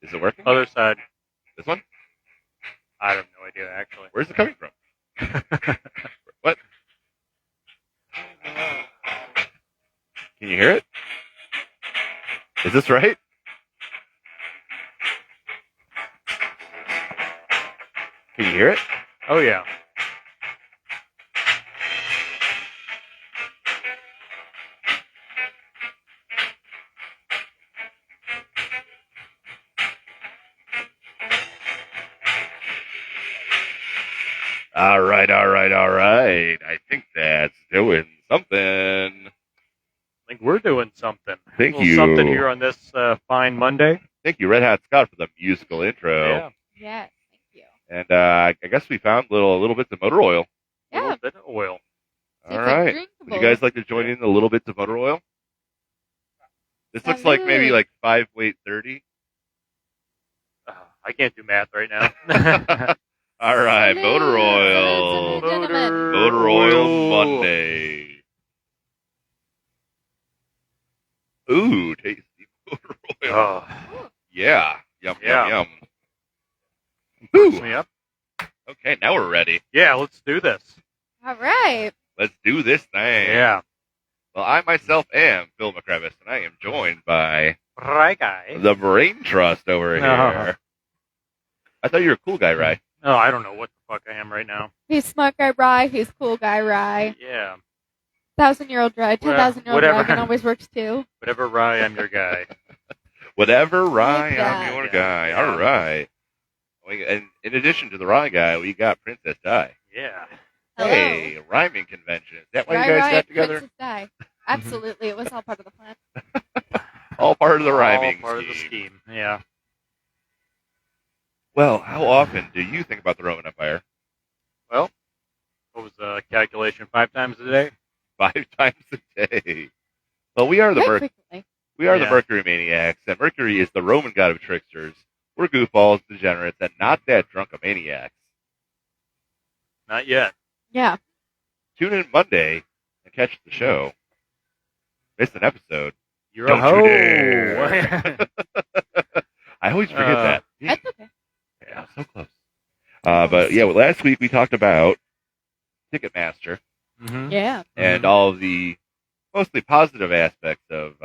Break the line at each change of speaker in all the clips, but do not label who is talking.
Is it working?
Other side.
This one?
I have no idea, actually.
Where's it coming from? What? Can you hear it? Is this right? Can you hear it?
Oh, yeah.
All right. I think that's doing something.
I think we're doing something.
Thank
a little
you.
Something here on this fine Monday.
Thank you, Red Hat Scott, for the musical intro.
Yeah.
Yes, thank you.
And I guess we found little bits of motor oil.
A little
Yeah.
bit of oil.
All right. Would you guys like to join in the little bits of motor oil? This looks like maybe like 5 weight 30.
I can't do math right now.
All right, motor oil. Motor oil Monday. Ooh, tasty motor oil.
Oh,
Yeah. Yum,
Yeah.
yum,
hooks
yum.
me up.
Okay, now we're ready.
Yeah, let's do this.
All right.
Let's do this thing.
Yeah.
Well, I myself am Phil McCrevice, and I am joined by
Right, guy.
the Brain Trust over
Uh-huh.
here. I thought you were a cool guy, right?
Oh, I don't know what the fuck I am right now.
He's smart guy Rye. He's cool guy Rye.
Yeah.
1,000-year-old Rye. 10,000-year-old
Whatever.
dragon always works too.
Whatever, Rye, I'm your guy.
Whatever, Rye,
Like
I'm
that.
your
Yeah.
guy.
Yeah.
All right. And in addition to the Rye guy, we got Princess Di.
Yeah.
Hello.
Hey, rhyming convention. Is that why
Rye
you guys
Rye,
got together?
Princess Di. Absolutely. It was all part of the plan.
All part of the
All
rhyming
part of the
scheme.
scheme. Yeah.
Well, how often do you think about the Roman Empire?
Well, what was the calculation? 5 times a day?
5 times a day. Well, we are the
Very frequently.
the Mercury Maniacs, and Mercury is the Roman god of tricksters. We're goofballs, degenerates, and not that drunken maniacs.
Not yet.
Yeah.
Tune in Monday and catch the show. Missed an episode.
You're
Don't
a hoe.
you dare. I always forget that.
That's okay.
Yeah, so close. But yeah, last week we talked about Ticketmaster
Mm-hmm.
Yeah.
and all of the mostly positive aspects of,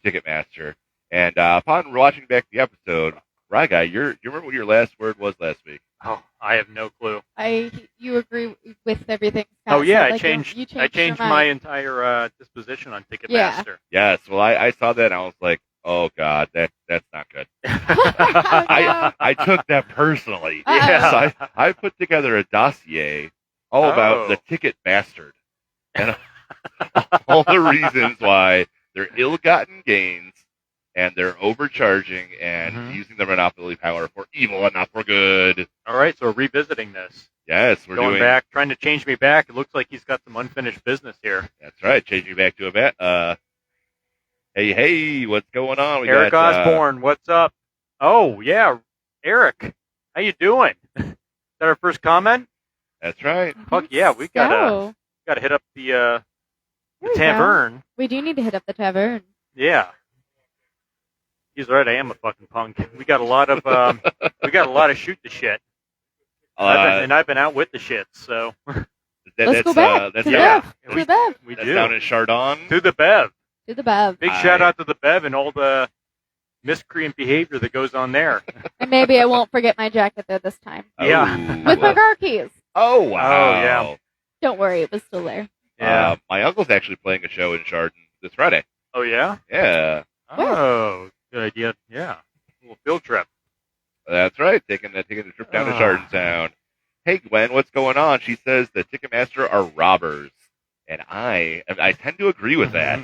Ticketmaster. And upon watching back the episode, Rye Guy, you remember what your last word was last week?
Oh, I have no clue.
You agree with everything? Scott
Oh, yeah,
said,
I
like,
changed.
you
I changed
your
my
mind.
entire disposition on Ticketmaster.
Yeah.
Yes. Well, I saw that and I was like, oh God, that's not good.
Oh,
I took that personally.
Yeah.
So I put together a dossier all about the ticket bastard and all the reasons why they're ill-gotten gains and they're overcharging and
Mhm.
using their monopoly power for evil and not for good.
All right, so we're revisiting this.
Yes, we're
Going
doing
back, trying to change me back. It looks like he's got some unfinished business here.
That's right. Changing back to a bet. Hey, what's going on? We
Eric
got,
Osborne, what's up? Oh, yeah, Eric, how you doing? Is that our first comment?
That's right.
Fuck yeah, we gotta hit up the
There we go.
tavern.
We do need to hit up the tavern.
Yeah. He's right. I am a fucking punk. We got a lot of shoot the shit. I've been out with the shits. So
Let's go back
That's
to the
yeah.
Bev. To the Bev.
we
That's
do
down in Chardon.
to the Bev.
To the Bev.
Big shout out to the Bev and all the miscreant behavior that goes on there.
And maybe I won't forget my jacket there this time.
Yeah.
With my car keys.
Oh wow!
Oh, yeah.
Don't worry, it was still there.
Yeah.
My uncle's actually playing a show in Chardon this Friday.
Oh yeah.
Yeah,
Oh, good idea. Yeah. A little field trip.
that's right. Taking a trip down to Chardon Town. Hey Gwen, what's going on? She says the Ticketmaster are robbers, and I tend to agree with that.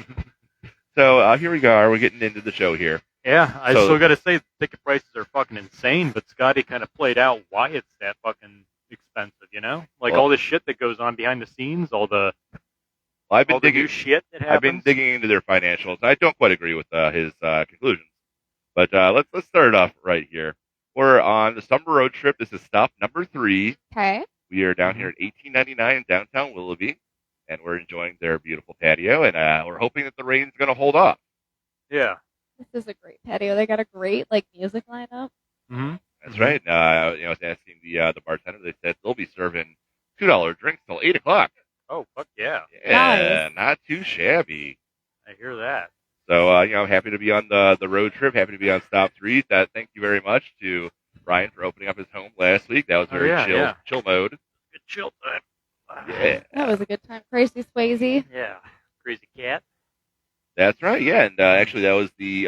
So here we go. We're getting into the show here.
Yeah, I
So-
still got to say, ticket prices are fucking insane, but Scotty kind of played out why it's that fucking expensive, you know? Like
Well-
all this shit that goes on behind the scenes, all the
I've been
all the
digging.
new shit that happens.
I've been digging into their financials. I don't quite agree with his conclusions, but let's start it off right here. We're on the summer road trip. This is stop number 3.
Okay.
We are down here at 1899 in downtown Willoughby, and we're enjoying their beautiful patio. And we're hoping that the rain's going to hold off.
Yeah.
This is a great patio. They got a great music lineup.
Mm-hmm.
That's right. I was asking the bartender. They said they'll be serving $2 drinks till 8 o'clock.
Oh, fuck yeah.
Yeah,
Nice.
not too shabby.
I hear that.
So, I'm happy to be on the road trip. Happy to be on Stop 3. Thank you very much to Ryan for opening up his home last week. That was very chill mode.
Good chill time.
Yeah.
That was a good time. Crazy Swayze.
Yeah. Crazy cat.
That's right. Yeah, and actually that was the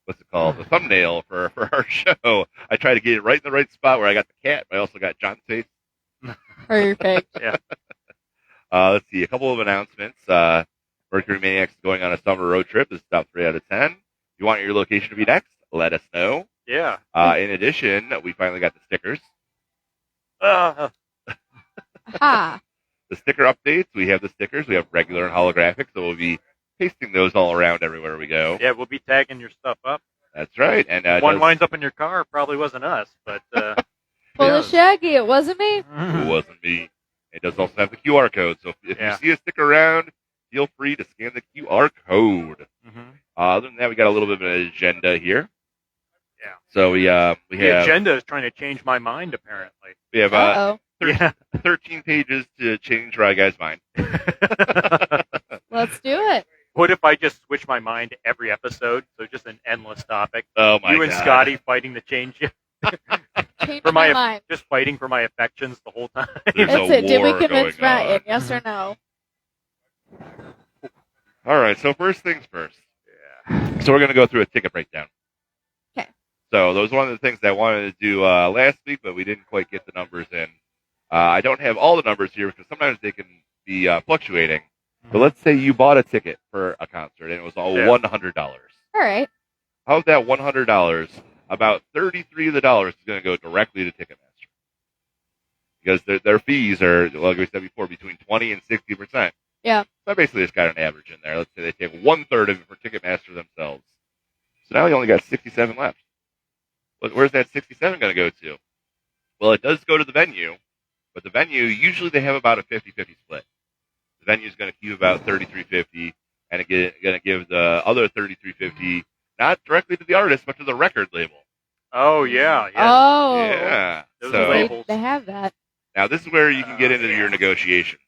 what's it called? The thumbnail for our show. I tried to get it right in the right spot where I got the cat, but I also got John's face.
Perfect.
Yeah.
Let's see, a couple of announcements. Mercury Maniacs is going on a summer road trip. This is top 3 out of 10. If you want your location to be next, let us know.
Yeah.
In addition, we finally got the stickers.
Ha.
The sticker updates. We have the stickers. We have regular and holographic, so we'll be pasting those all around everywhere we go.
Yeah, we'll be tagging your stuff up.
That's right. And
one winds up in your car probably wasn't us, but
Pull the Shaggy. It wasn't me.
It wasn't me. It does also have the QR code, so if you see a sticker around, feel free to scan the QR code.
Mm-hmm.
Other than that, we got a little bit of an agenda here.
Yeah.
So we have
the agenda is trying to change my mind. Apparently,
we have 13
yeah.
pages to change Rye Guy's mind.
Let's do it.
What if I just switch my mind every episode? So just an endless topic.
Oh my God!
You and Scotty fighting to change it.
Change
for
my mind.
Just fighting for my affections the whole time.
There's
That's
a
it. Did we
war
convince
going
Ryan?
on.
Yes or no?
All right. So first things first.
Yeah.
So we're going to go through a ticket breakdown.
Okay.
So those were one of the things that I wanted to do last week, but we didn't quite get the numbers in. I don't have all the numbers here because sometimes they can be fluctuating. But let's say you bought a ticket for a concert and it was all $100.
All right.
Of that $100, about 33 of the dollars is going to go directly to Ticketmaster because their fees are, like we said before, between 20 and 60%.
Yeah.
So I basically just got an average in there. Let's say they take 1/3 of it for Ticketmaster themselves. So now you only got 67 left. But where's that 67 going to go to? Well, it does go to the venue, but the venue, usually they have about a 50-50 split. The venue is going to keep about $33.50, and it's going to give the other $33.50 not directly to the artist, but to the record label.
Oh yeah.
Oh.
Yeah.
Those
So
labels.
They have that.
now this is where you can get into your negotiations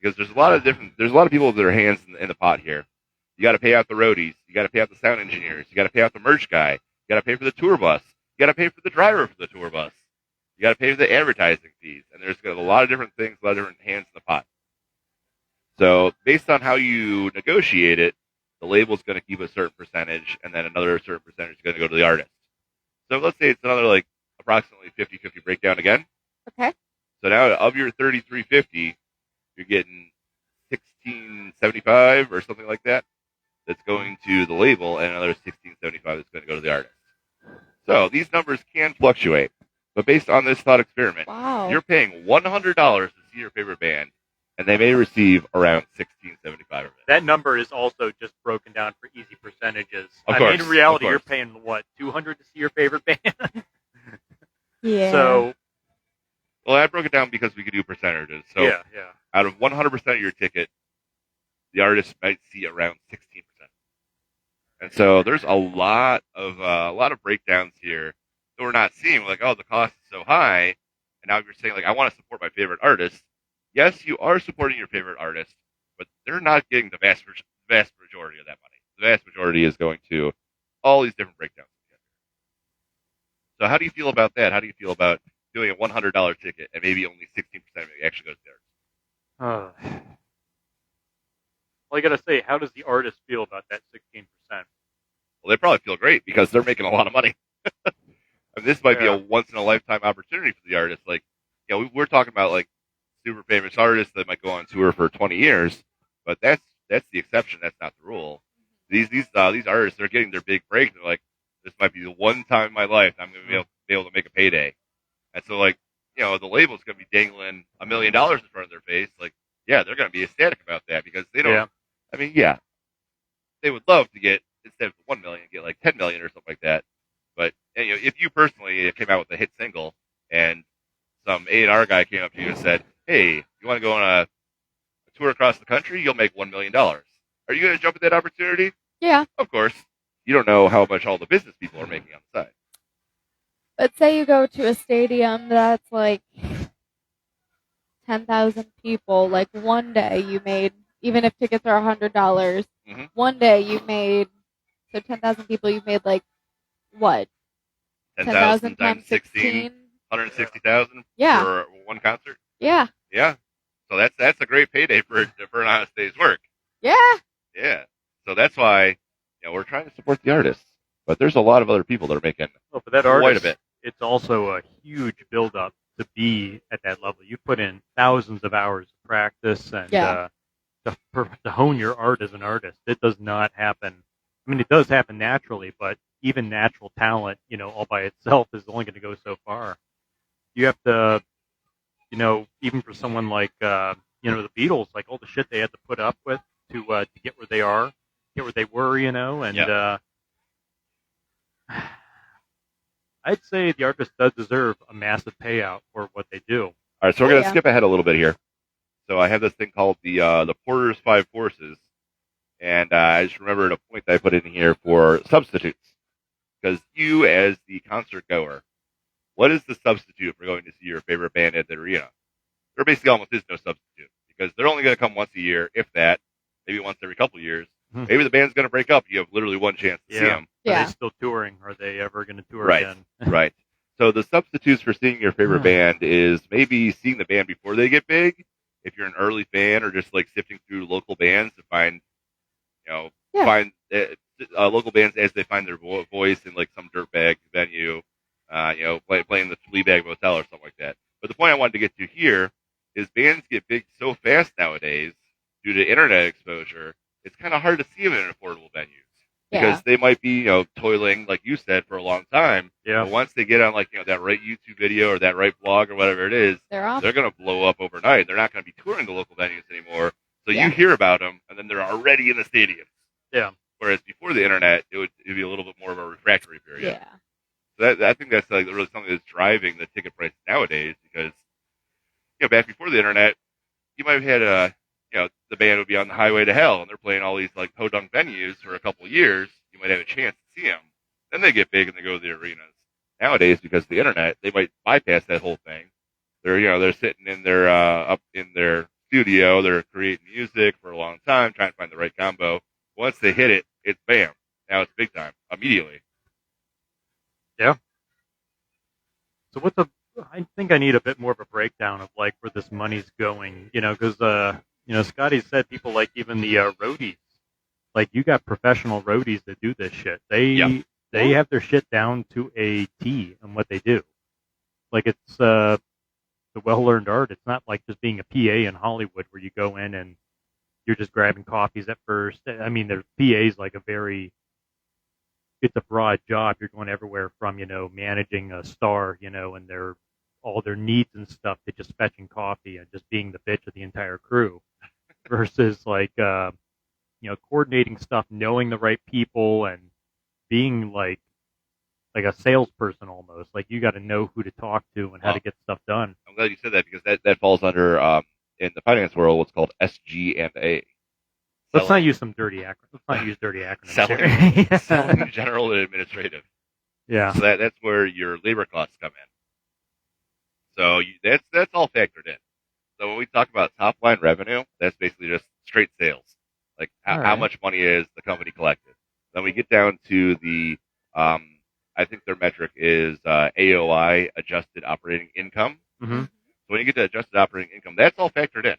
because there's a lot of people with their hands in the pot here. You got to pay out the roadies, you got to pay out the sound engineers, you got to pay out the merch guy, you got to pay for the tour bus, you got to pay for the driver for the tour bus, you got to pay for the advertising fees, and there's a lot of different things, a lot of different hands in the pot. So based on how you negotiate it, the label's going to keep a certain percentage, and then another certain percentage is going to go to the artist. So let's say it's another approximately 50-50 breakdown again.
Okay.
So now of your $33.50, you're getting $16.75 or something like that. That's going to the label, and another $16.75 that's going to go to the artist. So these numbers can fluctuate, but based on this thought experiment,
Wow.
you're paying $100 to see your favorite band, and they may receive around $16.75 of it.
That number is also just broken down for easy percentages.
Of course,
in reality,
of
you're
course.
paying what, $200 to see your favorite band?
Yeah.
So
Well, I broke it down because we could do percentages. So
yeah.
out of 100% of your ticket, the artist might see around 16%. And so there's a lot of breakdowns here that we're not seeing. Like, oh, the cost is so high, and now you're saying I want to support my favorite artist. Yes, you are supporting your favorite artist, but they're not getting the vast majority of that money. The vast majority is going to all these different breakdowns. So how do you feel about that? How do you feel about doing a $100 ticket and maybe only 16% of it actually goes there?
Well, I got to say, how does the artist feel about that 16%?
Well, they probably feel great because they're making a lot of money. This might be a once-in-a-lifetime opportunity for the artist. We're talking about super famous artists that might go on tour for 20 years, but that's the exception. That's not the rule. These artists, they're getting their big break. They're like, this might be the one time in my life I'm going to be able to make a payday. And so, the label's going to be dangling $1 million in front of their face. They're going to be ecstatic about that because they don't.
Yeah.
They would love to get, instead of 1 million, get 10 million or something like that. But if you personally came out with a hit single and some A&R guy came up to you and said, "Hey, you want to go on a tour across the country? You'll make $1 million." Are you going to jump at that opportunity?
Yeah.
Of course, you don't know how much all the business people are making on the side.
But say you go to a stadium that's like 10,000 people, like one day you made, even if tickets are $100, one day you made, so 10,000 people, you made like, what?
10,000 times 16, 160,000
Yeah.
for one concert?
Yeah.
Yeah. So that's a great payday for an honest day's work.
Yeah.
Yeah. So that's why we're trying to support the artists. But there's a lot of other people that are making
for that
quite
artist,
a bit.
It's also a huge build-up to be at that level. You put in thousands of hours of practice and to hone your art as an artist. It does not happen. I mean, it does happen naturally, but even natural talent, all by itself is only going to go so far. You have to, even for someone like, the Beatles, like all the shit they had to put up with to get where they are, get where they were, and I'd say the artist does deserve a massive payout for what they do.
All right, so we're going to skip ahead a little bit here. So I have this thing called the Porter's Five Forces, and I just remembered a point that I put in here for substitutes. Because you, as the concert goer, what is the substitute for going to see your favorite band at the arena? There basically almost is no substitute, because they're only going to come once a year, if that, maybe once every couple of years. Maybe the band's going to break up. You have literally one chance to see them.
Yeah. Are they still touring? Are they ever going to tour again?
Right. So the substitutes for seeing your favorite band is maybe seeing the band before they get big. If you're an early fan, or just like sifting through local bands to find, local bands as they find their voice in like some dirtbag venue, playing the Fleabag Motel or something like that. But the point I wanted to get to here is bands get big so fast nowadays due to internet exposure. It's kind of hard to see them in affordable venues because they might be, toiling, like you said, for a long time.
Yeah.
But once they get on, that right YouTube video or that right blog or whatever it is, they're going to blow up overnight. They're not going to be touring the local venues anymore. So you hear about them, and then they're already in the stadiums.
Yeah.
Whereas before the internet, it'd be a little bit more of a refractory period.
Yeah.
So I think that's really something that's driving the ticket price nowadays because, back before the internet, you might have had the band would be on the highway to hell, and they're playing all these podunk venues for a couple of years. You might have a chance to see them. Then they get big and they go to the arenas. Nowadays, because of the internet, they might bypass that whole thing. They're sitting in their up in their studio. They're creating music for a long time, trying to find the right combo. Once they hit it, it's bam. Now it's big time immediately.
Yeah. So I think I need a bit more of a breakdown of where this money's going. Because Scotty said people like even the roadies. You got professional roadies that do this shit. They have their shit down to a T on what they do. It's the well-learned art. It's not like just being a PA in Hollywood where you go in and you're just grabbing coffees at first. I mean, their PA's it's a broad job. You're going everywhere from, managing a star, and all their needs and stuff to just fetching coffee and just being the bitch of the entire crew versus coordinating stuff, knowing the right people and being like a salesperson almost. You got to know who to talk to and how to get stuff done.
I'm glad you said that because that falls under, in the finance world, what's called SG&A.
Let's not use some dirty acronyms. Let's not use dirty
acronyms. Selling, general, and administrative.
Yeah.
So that's where your labor costs come in. So that's all factored in. So when we talk about top line revenue, that's basically just straight sales, how much money is the company collected. Then we get down to the, I think their metric is AOI, adjusted operating income.
Mm-hmm.
So when you get to adjusted operating income, that's all factored in.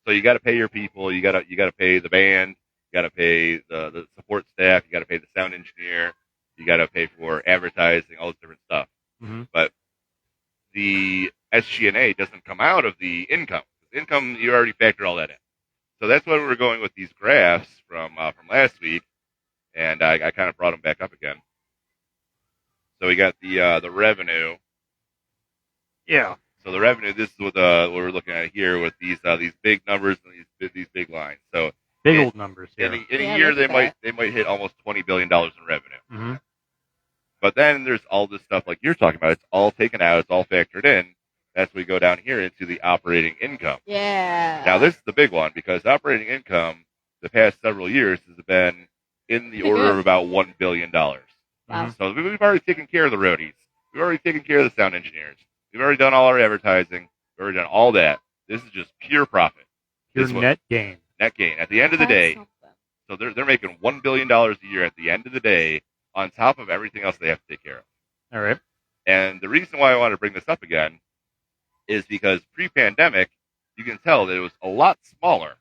So you got to pay your people, you got to pay the band, you got to pay the support staff, you got to pay the sound engineer, you got to pay for advertising, all this different stuff.
Mm-hmm.
But the SG&A doesn't come out of the income. Income, you already factor all that in. So that's why we're going with these graphs from last week, and I kind of brought them back up again. So we got the revenue.
Yeah.
So the revenue, this is what we're looking at here with these big numbers and these big lines. So
big old numbers. Yeah.
In a year, they might hit almost $20 billion in revenue.
Mm-hmm.
But then there's all this stuff like you're talking about. It's all taken out. It's all factored in. As we go down here into the operating income.
Yeah.
Now this is the big one because operating income the past several years has been in the
Pretty
order
good.
of about $1 billion.
Wow.
So we've already taken care of the roadies. We've already taken care of the sound engineers. We've already done all our advertising. We've already done all that. This is just pure profit.
Your
This was
net gain.
net gain. At the end of the
That's
day,
something.
so they're making $1 billion a year at the end of the day on top of everything else they have to take care of.
All right.
And the reason why I want to bring this up again is because pre-pandemic, you can tell that it was a lot smaller.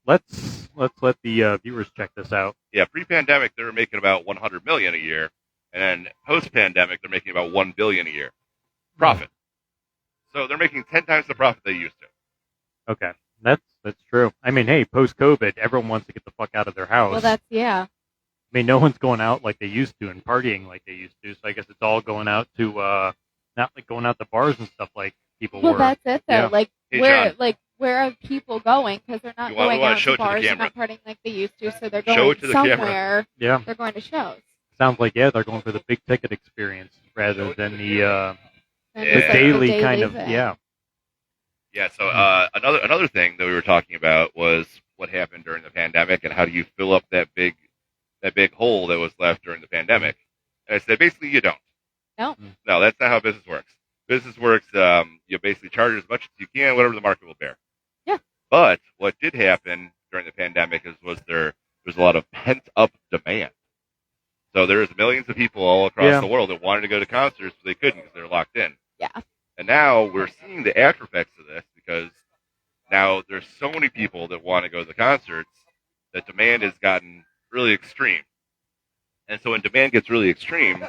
Let's let the viewers check this out.
Yeah, pre-pandemic they were making about $100 million a year, and then post-pandemic they're making about $1 billion a year profit. So they're making 10 times the profit they used to.
Okay, that's true. I mean, hey, post-COVID, everyone wants to get the fuck out of their house.
Well, yeah.
I mean, no one's going out like they used to and partying like they used to. So I guess it's all going out to not like going out to bars and stuff like people
Well,
were.
that's it though.
Yeah.
Like
Hey, John.
where are people going? Because they're not
You wanna
going out
show
to
it to the
bars and
camera.
not partying like they used to. So they're
Show
going
it to the camera.
somewhere.
Yeah,
They're going to shows.
sounds like they're going for the big ticket experience rather than the
And
Yeah.
just, like,
daily kind of
thing.
yeah.
Yeah, so another thing that we were talking about was what happened during the pandemic and how do you fill up that big hole that was left during the pandemic. And I said, basically, you don't.
No.
No, that's not how business works. Business works, you basically charge as much as you can, whatever the market will bear.
Yeah.
But what did happen during the pandemic was there was a lot of pent-up demand. So there's millions of people all across the world that wanted to go to concerts, but they couldn't because they were locked in.
Yeah.
And now we're seeing the after effects of this because now there's so many people that want to go to the concerts that demand has gotten really extreme. And so when demand gets really extreme,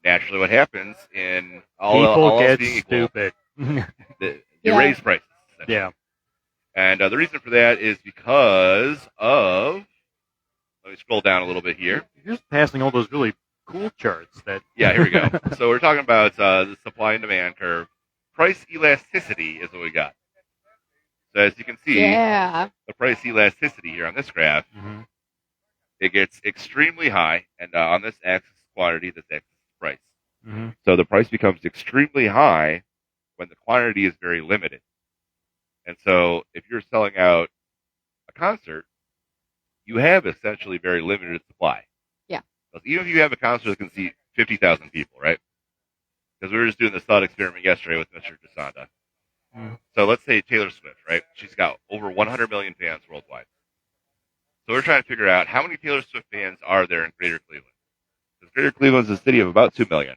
naturally what happens in all
People
else
get
being equal,
stupid.
you raise prices.
Yeah.
And the reason for that is because of, let me scroll down a little bit here.
You're just passing all those really cool charts that.
Yeah, here we go. So we're talking about the supply and demand curve. Price elasticity is what we got. So as you can see,
Yeah.
the price elasticity here on this graph,
Mhm.
it gets extremely high, and on this axis quantity, this axis price.
Mhm.
So the price becomes extremely high when the quantity is very limited. And so if you're selling out a concert, you have essentially very limited supply.
Yeah.
Because even if you have a concert that can seat 50,000 people, right? Because we were just doing this thought experiment yesterday with Mr. DeSanda.
Mhm.
So let's say Taylor Swift, right? She's got over 100 million fans worldwide. So we're trying to figure out how many Taylor Swift fans are there in Greater Cleveland. Because Greater Cleveland is a city of about 2 million.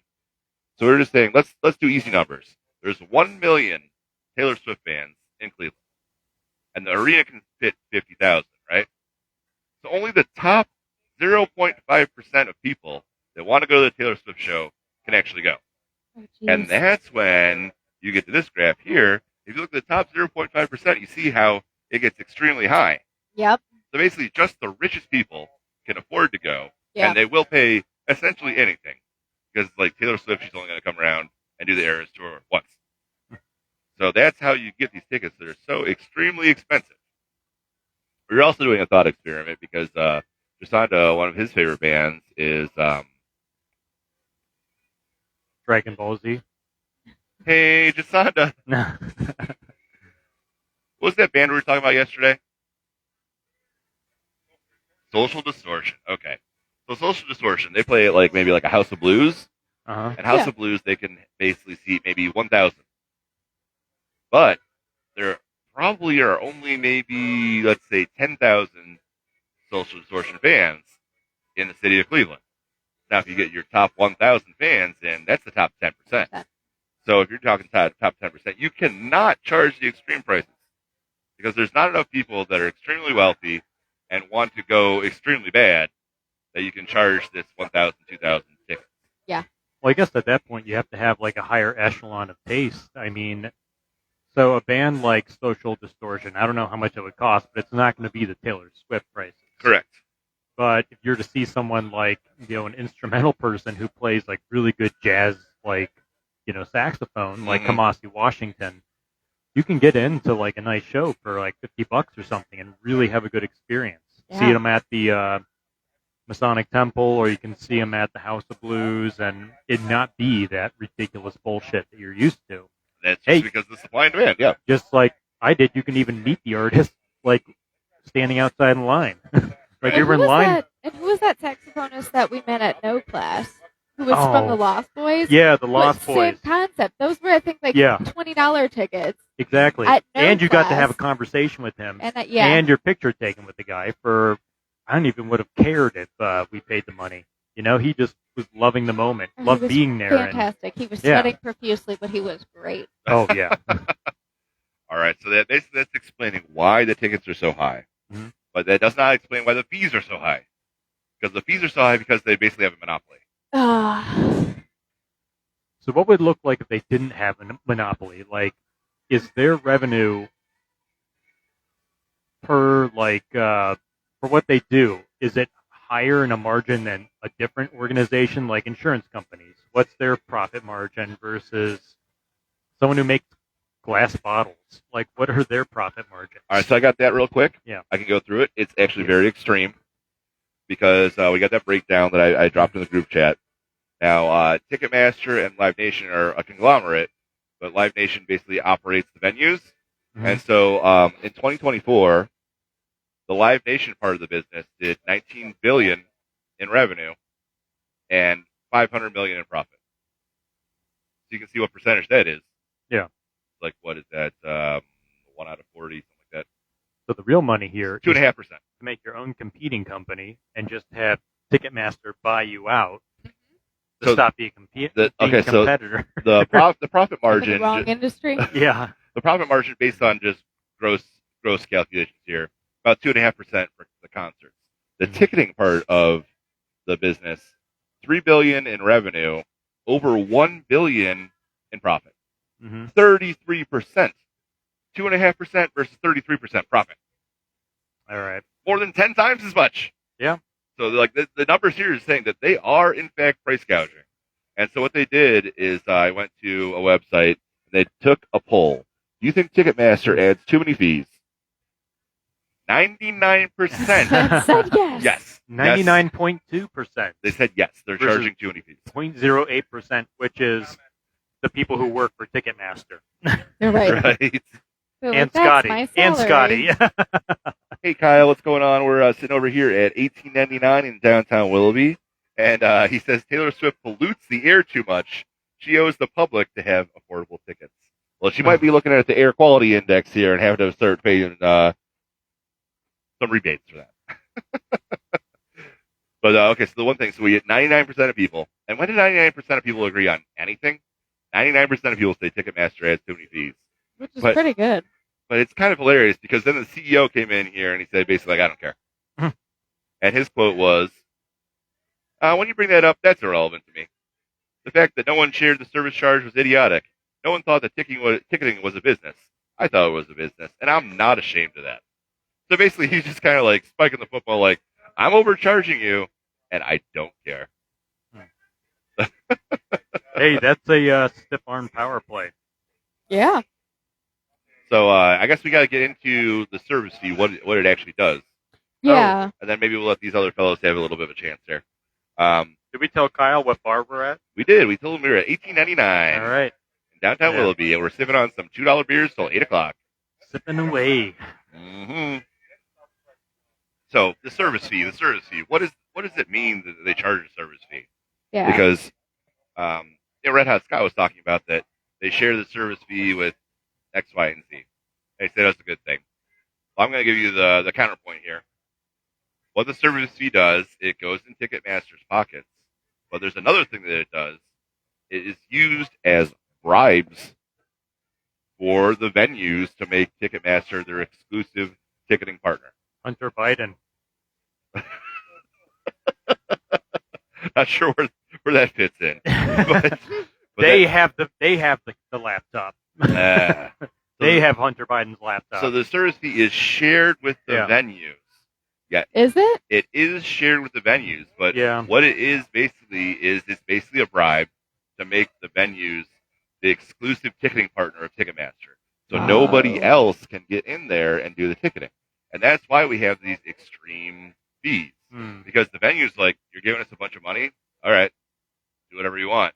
So we're just saying, let's do easy numbers. There's 1 million Taylor Swift fans in Cleveland. And the arena can fit 50,000, right? So only the top 0.5% of people that want to go to the Taylor Swift show can actually go.
Oh,
And
jeez.
that's when you get to this graph here. If you look at the top 0.5%, you see how it gets extremely high.
Yep.
So basically, just the richest people can afford to go,
Yeah.
and they will pay essentially anything. Because, like, Taylor Swift, she's only going to come around and do the Eras Tour once. So that's how you get these tickets that are so extremely expensive. We're also doing a thought experiment because Jasanda, one of his favorite bands, is
Dragon Ball Z.
Hey, Jasanda. What was that band we were talking about yesterday? Social Distortion. Okay. So Social Distortion, they play at maybe a House of Blues.
Uh-huh.
And House
Yeah.
of Blues, they can basically seat maybe 1,000. But there probably are only maybe, let's say, 10,000 Social Distortion fans in the city of Cleveland. Now, if you get your top 1,000 fans in, that's the top 10%. So if you're talking top 10%, you cannot charge the extreme prices because there's not enough people that are extremely wealthy and want to go extremely bad that you can charge this 1,000, 2,000 tickets.
Well, I guess at that point you have to have a higher echelon of taste. I mean, so a band like Social Distortion, I don't know how much it would cost, but it's not going to be the Taylor Swift prices.
Correct.
But if you're to see someone an instrumental person who plays really good jazz, saxophone, like
Mhm.
Kamasi Washington, you can get into a nice show for $50 or something and really have a good experience.
Yeah.
See them at the Masonic Temple, or you can see them at the House of Blues, and it not be that ridiculous bullshit that you're used to.
That's just
Hey.
because of the supply and demand, yeah.
Just like I did, you can even meet the artist standing outside in line.
Right.
You're in line.
And who was that saxophonist that we met at No Class? Who was from the Lost Boys?
Yeah, the Lost Boys.
Same concept. Those were, I think, like $20 tickets.
Exactly. And you got to have a conversation with him. And your picture taken with the guy for, I don't even would have cared if we paid the money. You know, he just was loving the moment, loved being there.
Fantastic. He was sweating profusely, but he was great.
Oh, yeah.
All right, so that's explaining why the tickets are so high.
Mm-hmm.
But that does not explain why the fees are so high. Because the fees are so high because they basically have a monopoly.
So what would it look like if they didn't have a monopoly? Like, is their revenue per, for what they do, is it higher in a margin than a different organization like insurance companies? What's their profit margin versus someone who makes glass bottles? Like, what are their profit margins?
All right, so I got that real quick.
Yeah.
I can go through it. It's actually very extreme because we got that breakdown that I dropped in the group chat. Now, Ticketmaster and Livenation are a conglomerate, but Livenation basically operates the venues. Mm-hmm. And so in 2024, the Livenation part of the business did $19 billion in revenue and $500 million in profit. So you can see what percentage that is.
Yeah.
Like, what is that? 1 out of 40, something like that.
So the real money here
2.5%.
To make your own competing company and just have Ticketmaster buy you out to stop being competitor.
So the profit margin.
The wrong industry.
Yeah.
The profit margin based on just gross calculations here, about 2.5% for the concerts. The ticketing part of the business, $3 billion in revenue, over $1 billion in profit. 33%, 2.5% versus 33% profit.
All right,
more than 10 times as much.
Yeah.
So like the numbers here is saying that they are in fact price gouging. And so what they did is I went to a website and they took a poll. Do you think Ticketmaster adds too many fees? 99%
said yes.
Yes.
99.2%.
They said yes. They're charging too many fees.
0.08%, which is the people who work for Ticketmaster.
You're right.
Right.
And Scotty.
Hey Kyle, what's going on? We're sitting over here at $18.99 in downtown Willoughby, and he says Taylor Swift pollutes the air too much. She owes the public to have affordable tickets. Well, she might be looking at the air quality index here and having to start paying some rebates for that. But okay, so the one thing, so we get 99% of people, and when did 99% of people agree on anything? 99% of people say Ticketmaster has too many fees.
Which is pretty good.
But it's kind of hilarious because then the CEO came in here and he said basically, like, I don't care. And his quote was, when you bring that up, that's irrelevant to me. The fact that no one shared the service charge was idiotic. No one thought that ticketing was a business. I thought it was a business, and I'm not ashamed of that. So basically, he's just kind of like spiking the football, like, I'm overcharging you, and I don't care.
Hey, that's a stiff arm power play.
Yeah.
So I guess we got to get into the service fee, what it actually does.
Yeah.
And then maybe we'll let these other fellows have a little bit of a chance there.
Did we tell Kyle what bar we're at?
We did. We told him we were at $18.99.
All right.
In downtown Willoughby, and we're sipping on some $2 beers till 8 o'clock.
Sipping away.
Mm-hmm. So the service fee. What does it mean that they charge a service fee?
Yeah.
Because Red Hot Scott was talking about that they share the service fee with X, Y, and Z. They say that's a good thing. Well, I'm going to give you the counterpoint here. What the service fee does, it goes in Ticketmaster's pockets. But there's another thing that it does. It is used as bribes for the venues to make Ticketmaster their exclusive ticketing partner.
Hunter Biden.
Not sure where that fits in. But
they have the laptop. They have Hunter Biden's laptop.
So the service fee is shared with the venues. Yeah.
Is it?
It is shared with the venues, but what it is it's basically a bribe to make the venues the exclusive ticketing partner of Ticketmaster. So nobody else can get in there and do the ticketing. And that's why we have these extreme fees. Because the venue's like, you're giving us a bunch of money? All right, do whatever you want.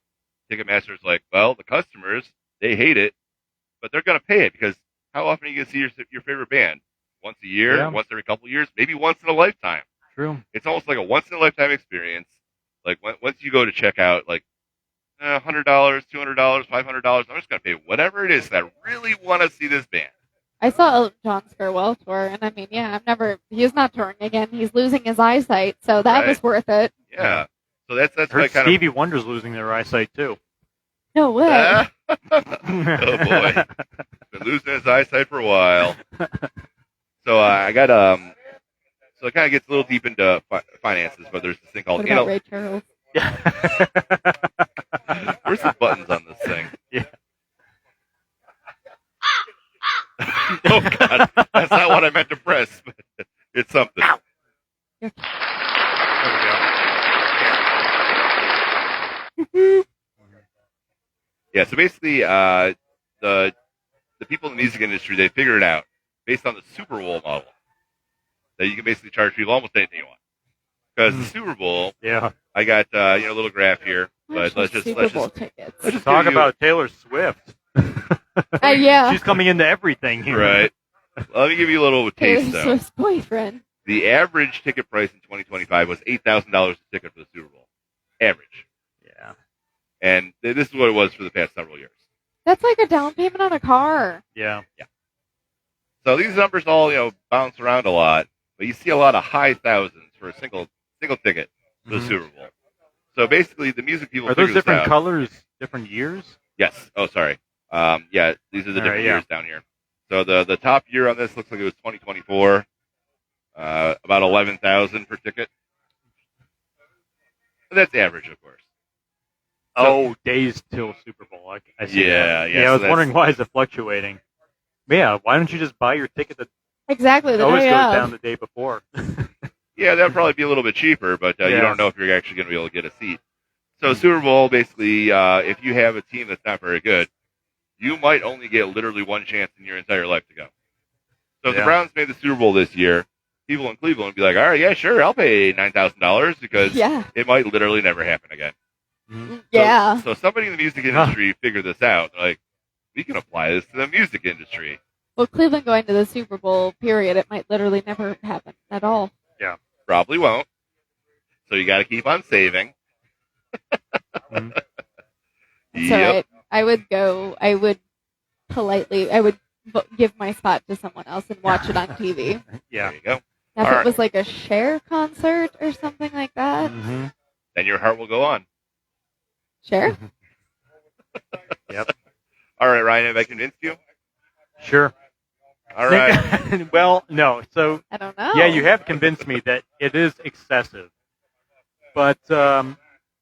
Ticketmaster's like, well, the customers, they hate it, but they're going to pay it because how often are you going to see your favorite band? Once a year, once every couple of years, maybe once in a lifetime.
True.
It's almost like a once in a lifetime experience. Like once you go to check out, like $100, $200, $500, I'm just gonna pay whatever it is that I really want to see this band.
I saw Elton John's farewell tour, and I mean, yeah, he's not touring again. He's losing his eyesight, so that was worth it.
Yeah. So that's
I heard Stevie Wonder's losing their eyesight too.
No way.
Oh boy, been losing his eyesight for a while. So I got So it kind of gets a little deep into finances, but there's this thing called
What about Ray Charles?
Where's the buttons on this thing?
Yeah.
Oh God, that's not what I meant to press, but it's something.
There we go.
Yeah, so basically, the people in the music industry, they figured it out based on the Superbowl model that you can basically charge people almost anything you want. Because the Super Bowl,
yeah,
I got a little graph here, but let's just
talk about Taylor Swift.
Yeah,
she's coming into everything here.
Right. Well, let me give you a little taste,
Taylor Swift's boyfriend.
The average ticket price in 2025 was $8,000 a ticket for the Super Bowl. Average.
Yeah.
And this is what it was for the past several years.
That's like a down payment on a car.
Yeah.
Yeah. So these numbers all, bounce around a lot, but you see a lot of high thousands for a single ticket for the Super Bowl. So basically, the music people
are those different colors, different years?
Yes. Oh, sorry. Yeah, these are the different years down here. So the top year on this looks like it was 2024. About 11,000 per ticket. But that's average, of course.
So, days till Super Bowl. I see that. Yeah. I was wondering why is it fluctuating. Yeah, why don't you just buy your ticket that
exactly the
always
day
goes
of.
down the day before?
Yeah, that'd probably be a little bit cheaper, but you don't know if you're actually going to be able to get a seat. So Super Bowl, basically, if you have a team that's not very good, you might only get literally one chance in your entire life to go. So if the Browns made the Super Bowl this year, people in Cleveland would be like, all right, yeah, sure, I'll pay $9,000 because it might literally never happen again.
Yeah.
So somebody in the music industry figured this out. Like, we can apply this to the music industry.
Well, Cleveland going to the Super Bowl, period, it might literally never happen at all.
Yeah. Probably won't. So you got to keep on saving.
That's all right. I would give my spot to someone else and watch it on TV.
Yeah. There you go.
Now, if it was like a Cher concert or something like that,
then your heart will go on.
Cher?
Yep. All right, Ryan, have I convinced you?
Sure.
All right.
Well, no. So
I don't know.
Yeah, you have convinced me that it is excessive. But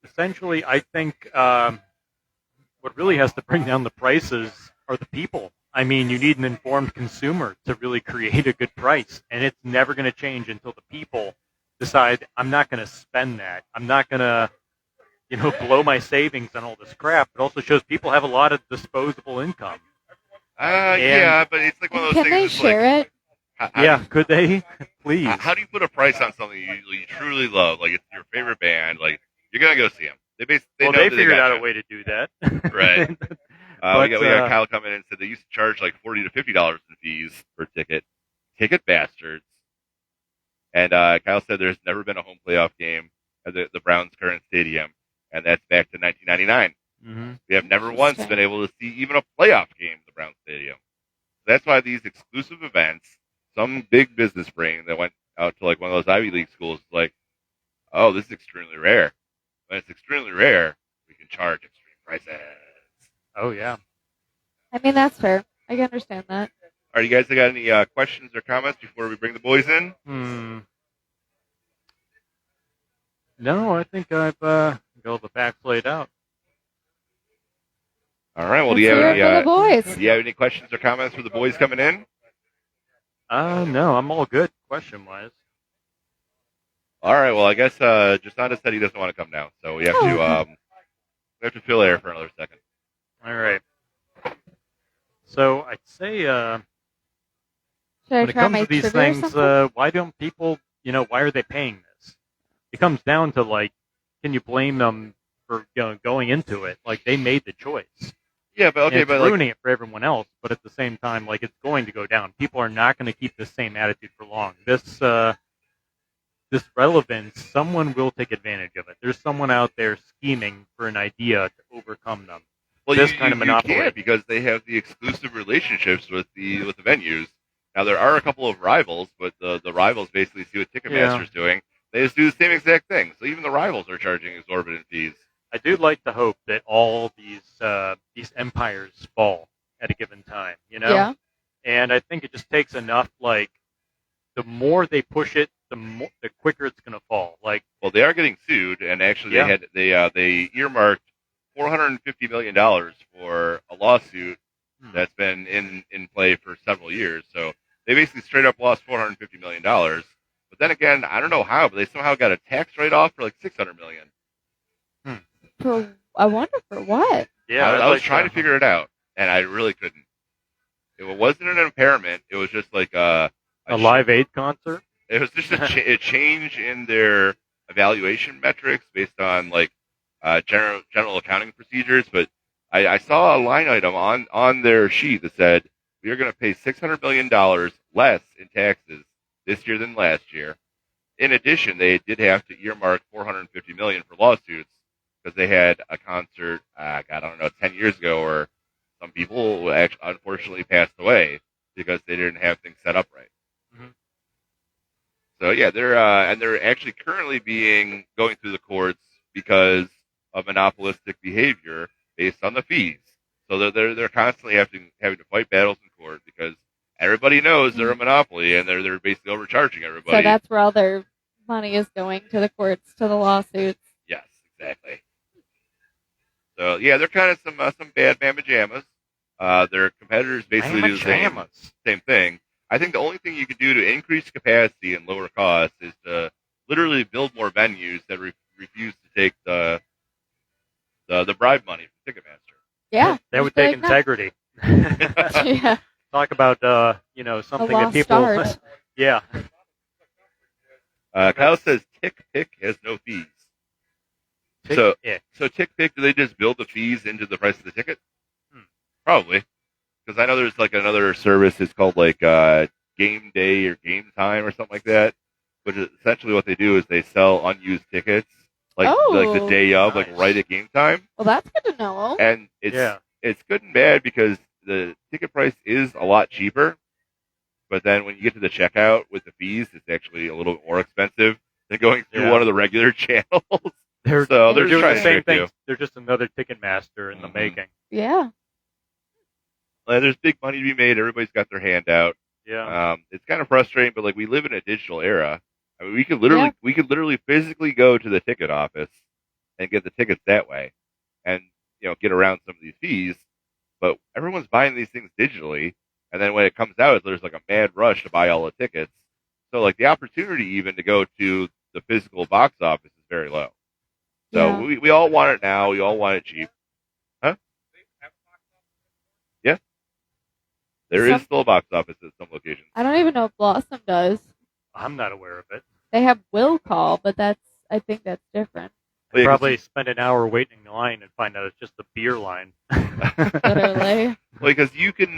essentially, I think what really has to bring down the prices are the people. I mean, you need an informed consumer to really create a good price, and it's never going to change until the people decide, I'm not going to spend that. I'm not going to, blow my savings on all this crap. It also shows people have a lot of disposable income.
Yeah, but it's like one of those things.
Can they share it?
Could they? Please.
How do you put a price on something you truly love? Like, it's your favorite band. Like, you're going to go see them. They
figured out a way to do that.
Right. We got Kyle come in and said they used to charge like $40 to $50 in fees per ticket. Ticket bastards. And Kyle said there's never been a home playoff game at the Browns' current stadium, and that's back to 1999. We have never once been able to see even a playoff game at the Browns Stadium. That's why these exclusive events, some big business brain that went out to like one of those Ivy League schools, is like, oh, this is extremely rare. When it's extremely rare, we can charge extreme prices.
Oh, yeah.
I mean, that's fair. I can understand that.
All right, you guys got any questions or comments before we bring the boys in?
No, I think I've got all the facts laid out.
All right. Well, do you have any questions or comments for the boys coming in?
No, I'm all good, question-wise.
All right. Well, I guess Jasonda said he doesn't want to come down, so we have to fill air for another second.
All right. So I'd say
when
it comes to these things, why don't people, why are they paying this? It comes down to like, can you blame them for going into it? Like they made the choice.
Yeah, but okay,
it's
but
ruining it for everyone else. But at the same time, like it's going to go down. People are not going to keep the same attitude for long. This this relevance, someone will take advantage of it. There's someone out there scheming for an idea to overcome them.
Well,
This
you,
kind of
you
monopoly.
can't because they have the exclusive relationships with the venues. Now there are a couple of rivals, but the rivals basically see what Ticketmaster's doing. They just do the same exact thing. So even the rivals are charging exorbitant fees.
I do like to hope that all these empires fall at a given time, you know?
Yeah.
And I think it just takes enough, like, the more they push it, the quicker it's going to fall. Like,
Well, they are getting sued, and actually they earmarked $450 million for a lawsuit that's been in play for several years. So they basically straight up lost $450 million. But then again, I don't know how, but they somehow got a tax write-off for like $600 million.
I wonder for what?
yeah,
I was trying to figure it out, and I really couldn't. It wasn't an impairment. It was just like
a Live Aid concert.
It was just a change in their evaluation metrics based on like general accounting procedures. But I saw a line item on their sheet that said we are going to pay $600 million less in taxes this year than last year. In addition, they did have to earmark $450 million for lawsuits because they had a concert, I don't know, 10 years ago, where some people actually unfortunately passed away because they didn't have things set up right.
Mhm.
So yeah, they're actually currently going through the courts because of monopolistic behavior based on the fees. So they're constantly having to fight battles in court because everybody knows they're a monopoly and they're basically overcharging everybody.
So that's where all their money is going, to the courts, to the lawsuits.
Yes, exactly. So yeah, they're kind of some bad mamma jammas. Their competitors basically do the same thing. I think the only thing you can do to increase capacity and lower costs is to literally build more venues that refuse to take the bribe money from Ticketmaster.
Yeah.
That would take integrity.
Yeah.
Talk about something that people.
art.
Yeah.
Kyle says TickPick has no fees. So TickPick, do they just build the fees into the price of the ticket? Probably, because I know there's like another service. It's called like Game Day or Game Time or something like that. But essentially, what they do is they sell unused tickets, like the day of,
nice.
like right at game time.
Well, that's good to know.
And it's good and bad because the ticket price is a lot cheaper, but then when you get to the checkout with the fees, it's actually a little bit more expensive than going through one of the regular channels.
They're
doing
the same thing. They're just another Ticketmaster in the making.
Yeah.
There's big money to be made. Everybody's got their hand out.
Yeah.
It's kind of frustrating, but like we live in a digital era. I mean, we could literally physically go to the ticket office and get the tickets that way, and get around some of these fees. But everyone's buying these things digitally, and then when it comes out, there's like a mad rush to buy all the tickets. So like the opportunity even to go to the physical box office is very low. So we all want it now. We all want it cheap. Huh? Yeah. There is still a box office at some locations.
I don't even know if Blossom does.
I'm not aware of it.
They have will call, but I think that's different.
Well, yeah,
Probably spend an hour waiting in line and find out it's just a beer line.
Literally.
Well, because you can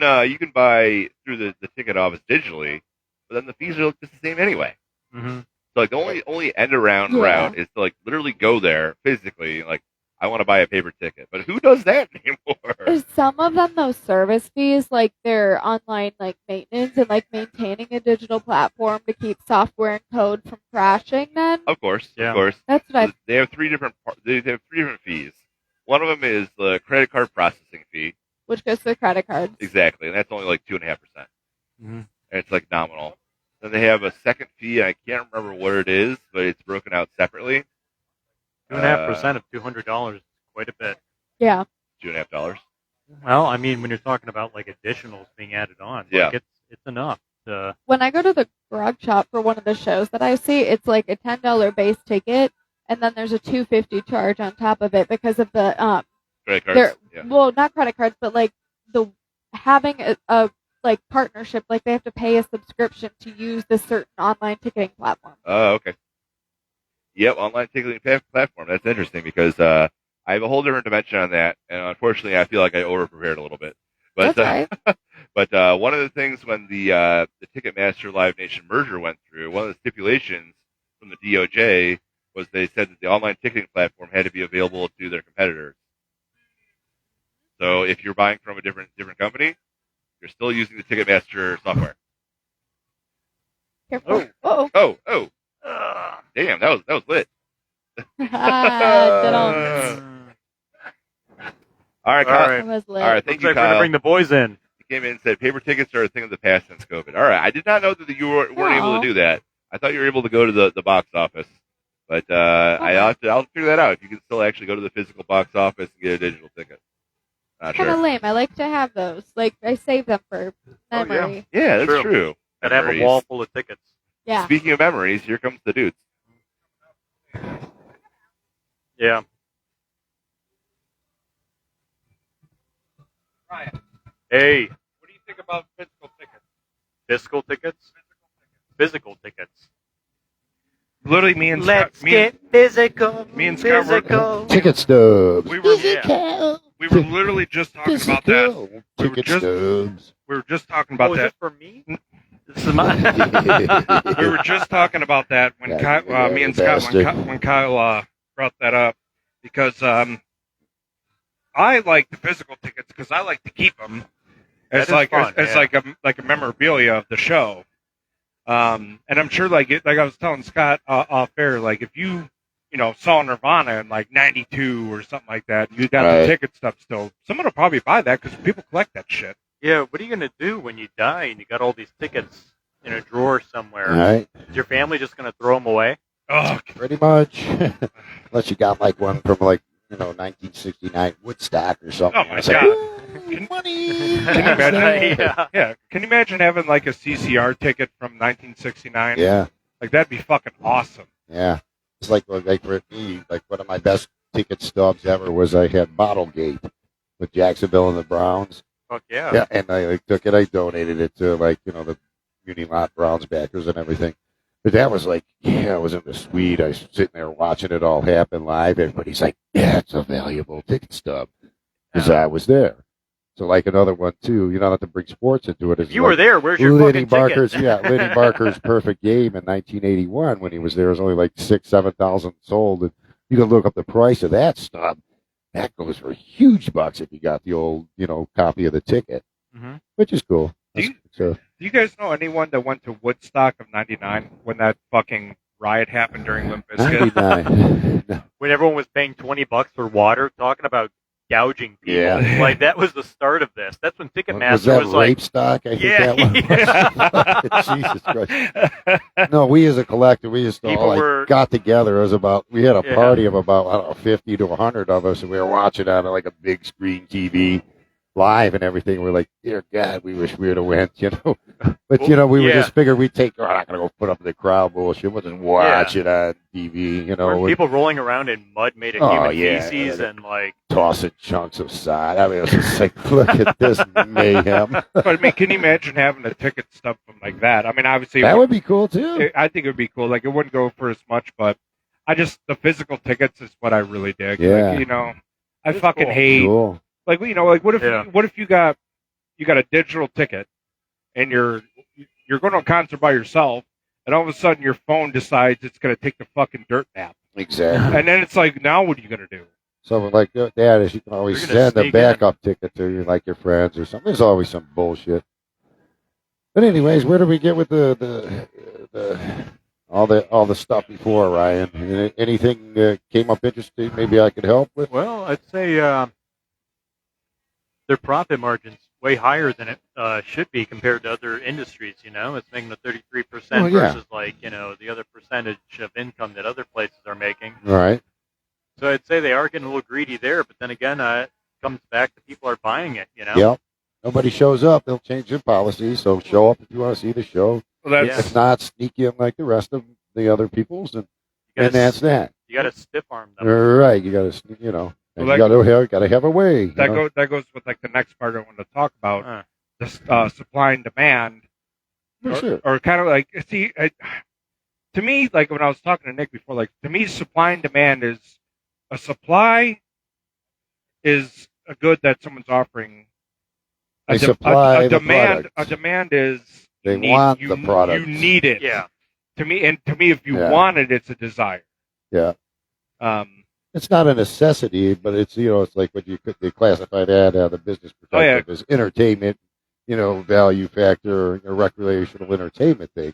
buy through the ticket office digitally, but then the fees are just the same anyway.
Mm-hmm.
So like the only end around route is to like literally go there physically. Like I want to buy a paper ticket, but who does that anymore?
Some of them, those service fees, like their online like maintenance and like maintaining a digital platform to keep software and code from crashing. Then
of course.
That's what
They have three different fees. One of them is the credit card processing fee,
which goes to the credit cards.
Exactly, and that's only like 2.5%.
Mm-hmm.
And it's like nominal. Then they have a second fee. I can't remember what it is, but it's broken out separately.
2.5% of $200 is quite a bit.
Yeah.
$2.50.
Well, I mean, when you're talking about like additionals being added on, like it's enough.
When I go to the garage shop for one of the shows that I see, it's like a $10 base ticket, and then there's a $2.50 charge on top of it because of the
credit cards.
Well, not credit cards, but like the having a like partnership, like they have to pay a subscription to use this certain online ticketing platform.
Oh, okay. Yep, online ticketing platform. That's interesting because I have a whole different dimension on that, and unfortunately, I feel like I over-prepared a little bit. But
that's right.
but one of the things when the Ticketmaster Live Nation merger went through, one of the stipulations from the DOJ was they said that the online ticketing platform had to be available to their competitors. So if you're buying from a different company, you're still using the Ticketmaster software.
Careful.
Oh. Damn, that was lit. All right, Kyle.
That was lit.
All right, thank
Looks
you,
like
Kyle.
we're gonna bring the boys in.
He came in and said paper tickets are a thing of the past since COVID. All right, I did not know that you weren't able to do that. I thought you were able to go to the box office, but I'll figure that out if you can still actually go to the physical box office and get a digital ticket. Not
Kind of
sure.
lame. I like to have those. Like I save them for memory.
Yeah, that's true.
Gotta have a wall full of tickets.
Yeah.
Speaking of memories, here comes the dudes.
Yeah.
Ryan,
Hey,
what do you think about physical tickets?
physical tickets? Physical tickets.
Literally, me and
Let's
Scott,
get physical.
me and Scott were-
physical.
Ticket stubs.
we were literally just talking about that.
Ticket stubs.
We were just talking about
Oh, is
that.
this for me? This is mine.
We were just talking about that when
Yeah,
Kyle, me and Scott when Kyle brought that up because I like the physical tickets because I like to keep them.
That
It's
is
like
fun,
it's
yeah.
like a memorabilia of the show. And I'm sure like I was telling Scott off air, like if you saw Nirvana in like '92 or something like that, you got
Right.
the ticket stuff still. Someone will probably buy that because people collect that shit.
Yeah, what are you gonna do when you die and you got all these tickets in a drawer somewhere?
All right.
Is your family just gonna throw them away?
Oh,
Pretty much. Unless you got like one from like 1969 Woodstock or something.
Oh, my
It's
God.
Ooh, money.
Can you imagine?
Yeah.
yeah. Can you imagine having like a CCR ticket from 1969?
Yeah.
Like that'd be fucking awesome.
Yeah. It's like for me, like one of my best ticket stubs ever was I had Bottlegate with Jacksonville and the Browns.
Fuck yeah.
Yeah, and I took it. I donated it to the Muni Lot Browns backers and everything. But that was like, I was in the suite. I was sitting there watching it all happen live. Everybody's like, yeah, it's a valuable ticket stub because I was there. So like another one too. You don't have to bring sports into it.
If you were there, where's your
Lenny
fucking
Barker's
ticket?
Lenny Barker's perfect game in 1981 when he was there was only like 7,000 sold, and you can look up the price of that stub. That goes for huge bucks if you got the old copy of the ticket, which is cool.
Do you guys know anyone that went to Woodstock of '99 when that fucking riot happened during Limp Bizkit?
99. No.
When everyone was paying $20 for water, talking about gouging people.
Yeah.
Like that was the start of this. That's when
Was
Ticketmaster
that
was like,
rape stock? I think
Yeah,
that was. Jesus Christ. No, we as a collective, we just
People
all
were-
got together. It was we had a
Yeah.
party of about, I don't know, 50 to 100 of us, and we were watching on like a big screen TV live and everything. We're like, dear God, we wish we would have went, But, we were
Yeah.
just figured we'd take, we're not going to go put up the crowd bullshit. We'll just watch it on TV,
were
and
people rolling around in mud made of
Oh,
human
yeah.
feces and like,
tossing chunks of sod. I mean, it was just like, look at this mayhem.
But I mean, can you imagine having a ticket stuff from like that? I mean, obviously,
That would be cool, too.
I think it would be cool. Like it wouldn't go for as much, but the physical tickets is what I really dig.
Yeah.
Like, I
It's
fucking
cool.
hate
Cool.
like like what if
Yeah.
what if you got a digital ticket and you're going to a concert by yourself and all of a sudden your phone decides it's going to take the fucking dirt nap,
Exactly.
and then it's like, now what are you going to do?
Something like that is you can always
You're gonna
send a
sneak in.
backup ticket to your friends or something. There's always some bullshit. But anyways, where do we get with the all the stuff before, Ryan? Anything came up interesting? Maybe I could help with.
well, I'd say their profit margin's way higher than it should be compared to other industries. It's making the 33%
Oh, yeah.
versus the other percentage of income that other places are making.
All right.
So I'd say they are getting a little greedy there, but then again, it comes back to people are buying it.
Yep. Nobody shows up, they'll change their policy. So show up if you want to see the show.
Well,
Yeah.
If not, sneak in like the rest of the other people's, and that's that.
You got to stiff arm them.
All right. You got to, and
Well,
you got to have a way.
that goes with like the next part I want to talk about,
Huh.
the supply and demand,
For sure.
or kind of like to me, like when I was talking to Nick before, like to me, supply and demand is a supply is a good that someone's offering.
They supply
a
the
demand.
product.
A demand is
They
you need,
want
you,
the product.
You need it.
Yeah.
to me, if you
Yeah.
want it, it's a desire.
Yeah.
It's
not a necessity, but it's it's like what they classify that the business perspective as entertainment, value factor, or recreational entertainment thing.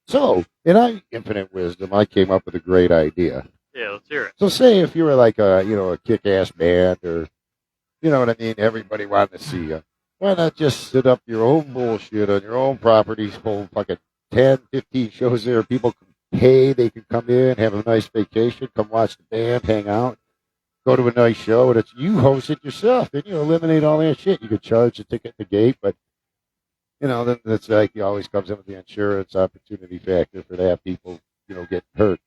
So, in infinite wisdom, I came up with a great idea.
Yeah, let's hear it.
So, say if you were like a kick-ass band, or you know what I mean, everybody wanted to see you. Why not just set up your own bullshit on your own property, hold fucking 10, 15 shows there. People can pay, they can come in, have a nice vacation, come watch the band, hang out, go to a nice show, and it's you host it yourself. Then you eliminate all that shit. You could charge the ticket at the gate, but then it's like it always comes in with the insurance opportunity factor for that people, get hurt.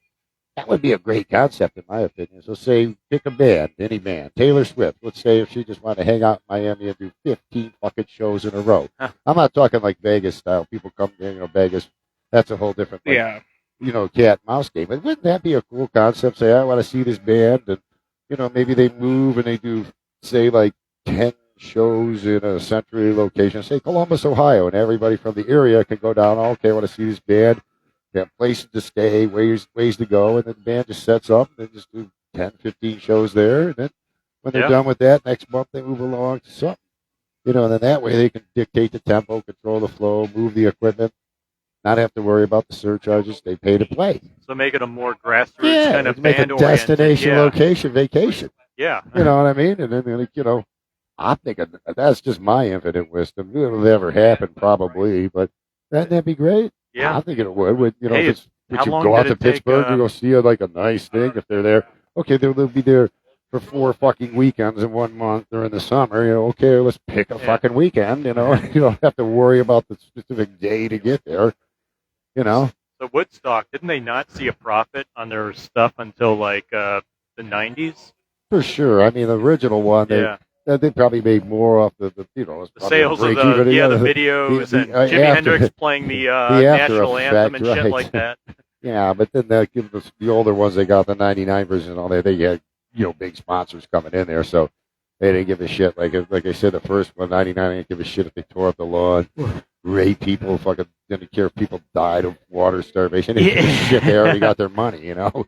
That would be a great concept in my opinion. So say pick a band, any band, Taylor Swift. Let's say if she just wanted to hang out in Miami and do 15 fucking shows in a row. I'm not talking like Vegas style. People come in, Vegas. That's a whole different thing.
Yeah.
Cat and mouse game. But wouldn't that be a cool concept? Say I want to see this band, and maybe they move and they do say like 10 shows in a century location, say Columbus, Ohio, and everybody from the area can go down. Okay, I want to see this band. They have places to stay, ways to go, and then the band just sets up and they just do 10, 15 shows there. And then when they're done with that, next month they move along to something. And then that way they can dictate the tempo, control the flow, move the equipment, not have to worry about the surcharges. They pay to play.
So make it a more grassroots kind of
make a
band-oriented.
destination location vacation.
Yeah.
You know what I mean? And then, I'm thinking that's just my infinite wisdom. It'll never happen, probably, but that'd be great.
Yeah.
I think it would. Would you
how long
go out
did
to
it take,
Pittsburgh to go see a nice thing if they're there? Okay, they'll be there for 4 fucking weekends in 1 month during the summer. Okay, let's pick a fucking weekend. You don't have to worry about the specific day to get there. So
Woodstock, didn't they not see a profit on their stuff until like the 90s?
For sure. I mean, the original one, they probably made more off the
sales of the videos and Jimi Hendrix playing the national anthem and shit like that.
Yeah, but then the older ones, they got the 99 version and all that. They had, big sponsors coming in there, so they didn't give a shit. Like I said, the first one, 99, they didn't give a shit if they tore up the lawn, rape people, fucking didn't care if people died of water starvation. They didn't give a shit. They already got their money,
Well,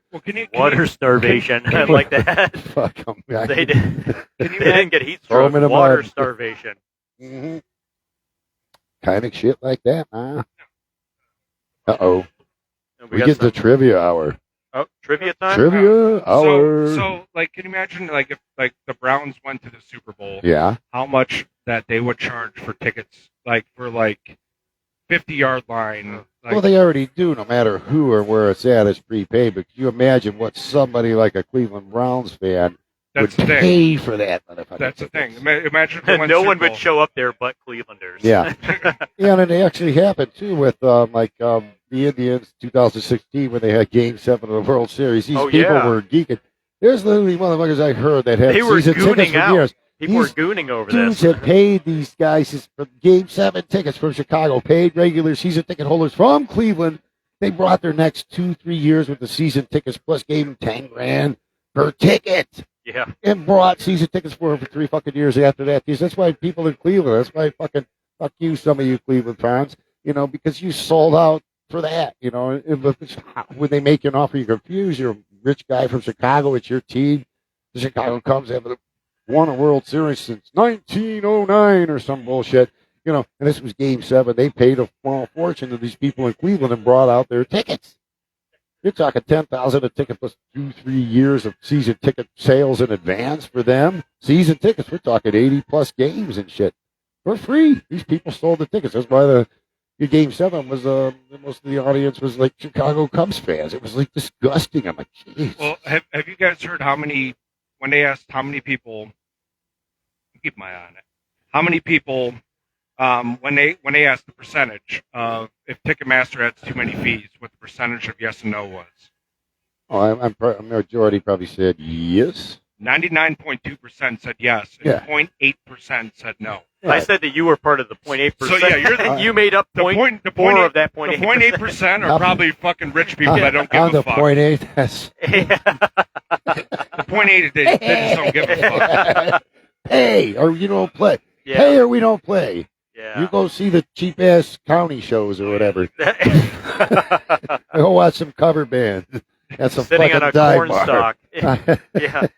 water starvation. I like that.
Fuck them.
They didn't get heat stroke. Water starvation.
Mm-hmm. Kind of shit like that, man. Uh-oh. We get the trivia hour.
Oh, trivia time?
Trivia hour.
So, can you imagine, if the Browns went to the Super Bowl?
Yeah.
How much that they would charge for tickets, for 50-yard line?
Well, they already do, no matter who or where it's at. It's prepaid. But can you imagine what somebody like a Cleveland Browns fan would pay for that?
That's the thing. Imagine if
no one would show up there but Clevelanders.
Yeah. Yeah, and it actually happened, too, with, the Indians 2016 when they had Game 7 of the World Series. These people were geeking. There's literally motherfuckers I heard that had season tickets for years.
People were gooning over
dudes
this.
had paid these guys for Game 7 tickets from Chicago, paid regular season ticket holders from Cleveland. They brought their next 2-3 years with the season tickets, plus gave them $10,000 per ticket.
Yeah.
And brought season tickets for 3 fucking years after that. That's why people in Cleveland, that's why fucking fuck you, some of you Cleveland fans, because you sold out for that, when they make you an offer, you're confused. You're a rich guy from Chicago. It's your team. The Chicago Cubs have won a World Series since 1909 or some bullshit, and this was Game 7. They paid a small fortune to these people in Cleveland and brought out their tickets. You're talking $10,000 a ticket plus 2-3 years of season ticket sales in advance for them. Season tickets, we're talking 80+ games and shit for free. These people sold the tickets. That's why your Game 7 was most of the audience was like Chicago Cubs fans. It was disgusting. I'm like, jeez.
Well, have you guys heard when they asked how many people? Keep my eye on it. How many people when they asked the percentage of if Ticketmaster had too many fees, what the percentage of yes and no was?
Oh, I'm majority probably said yes.
99.2% said yes, and 0.8% said no.
I said that you were part of the 0.8%.
So yeah,
you made up
the point of that 0.8%. The 0.8% are probably fucking rich people that don't give a fuck.
The 0.8, that's
the 0.8, they just don't give a fuck.
Pay or you don't play.
Yeah.
Pay or we don't play.
Yeah.
You go see the cheap ass county shows or whatever. Go watch some cover bands. That's some
Sitting
fucking
on a
dive
corn
bar.
stalk. Yeah.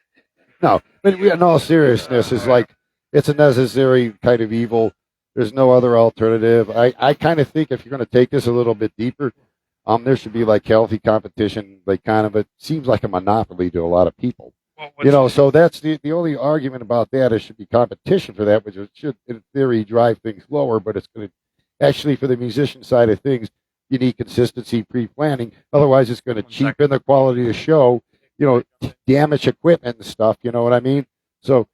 No, but in all seriousness, it's like it's a necessary kind of evil. There's no other alternative. I kind of think if you're going to take this a little bit deeper, there should be like healthy competition. Like kind of it seems like a monopoly to a lot of people.
Well,
So that's the only argument about that. There should be competition for that, which it should, in theory, drive things lower. But it's going to actually, for the musician side of things, you need consistency, pre-planning. Otherwise, it's going to cheapen the quality of the show. Damage equipment and stuff. You know what I mean? So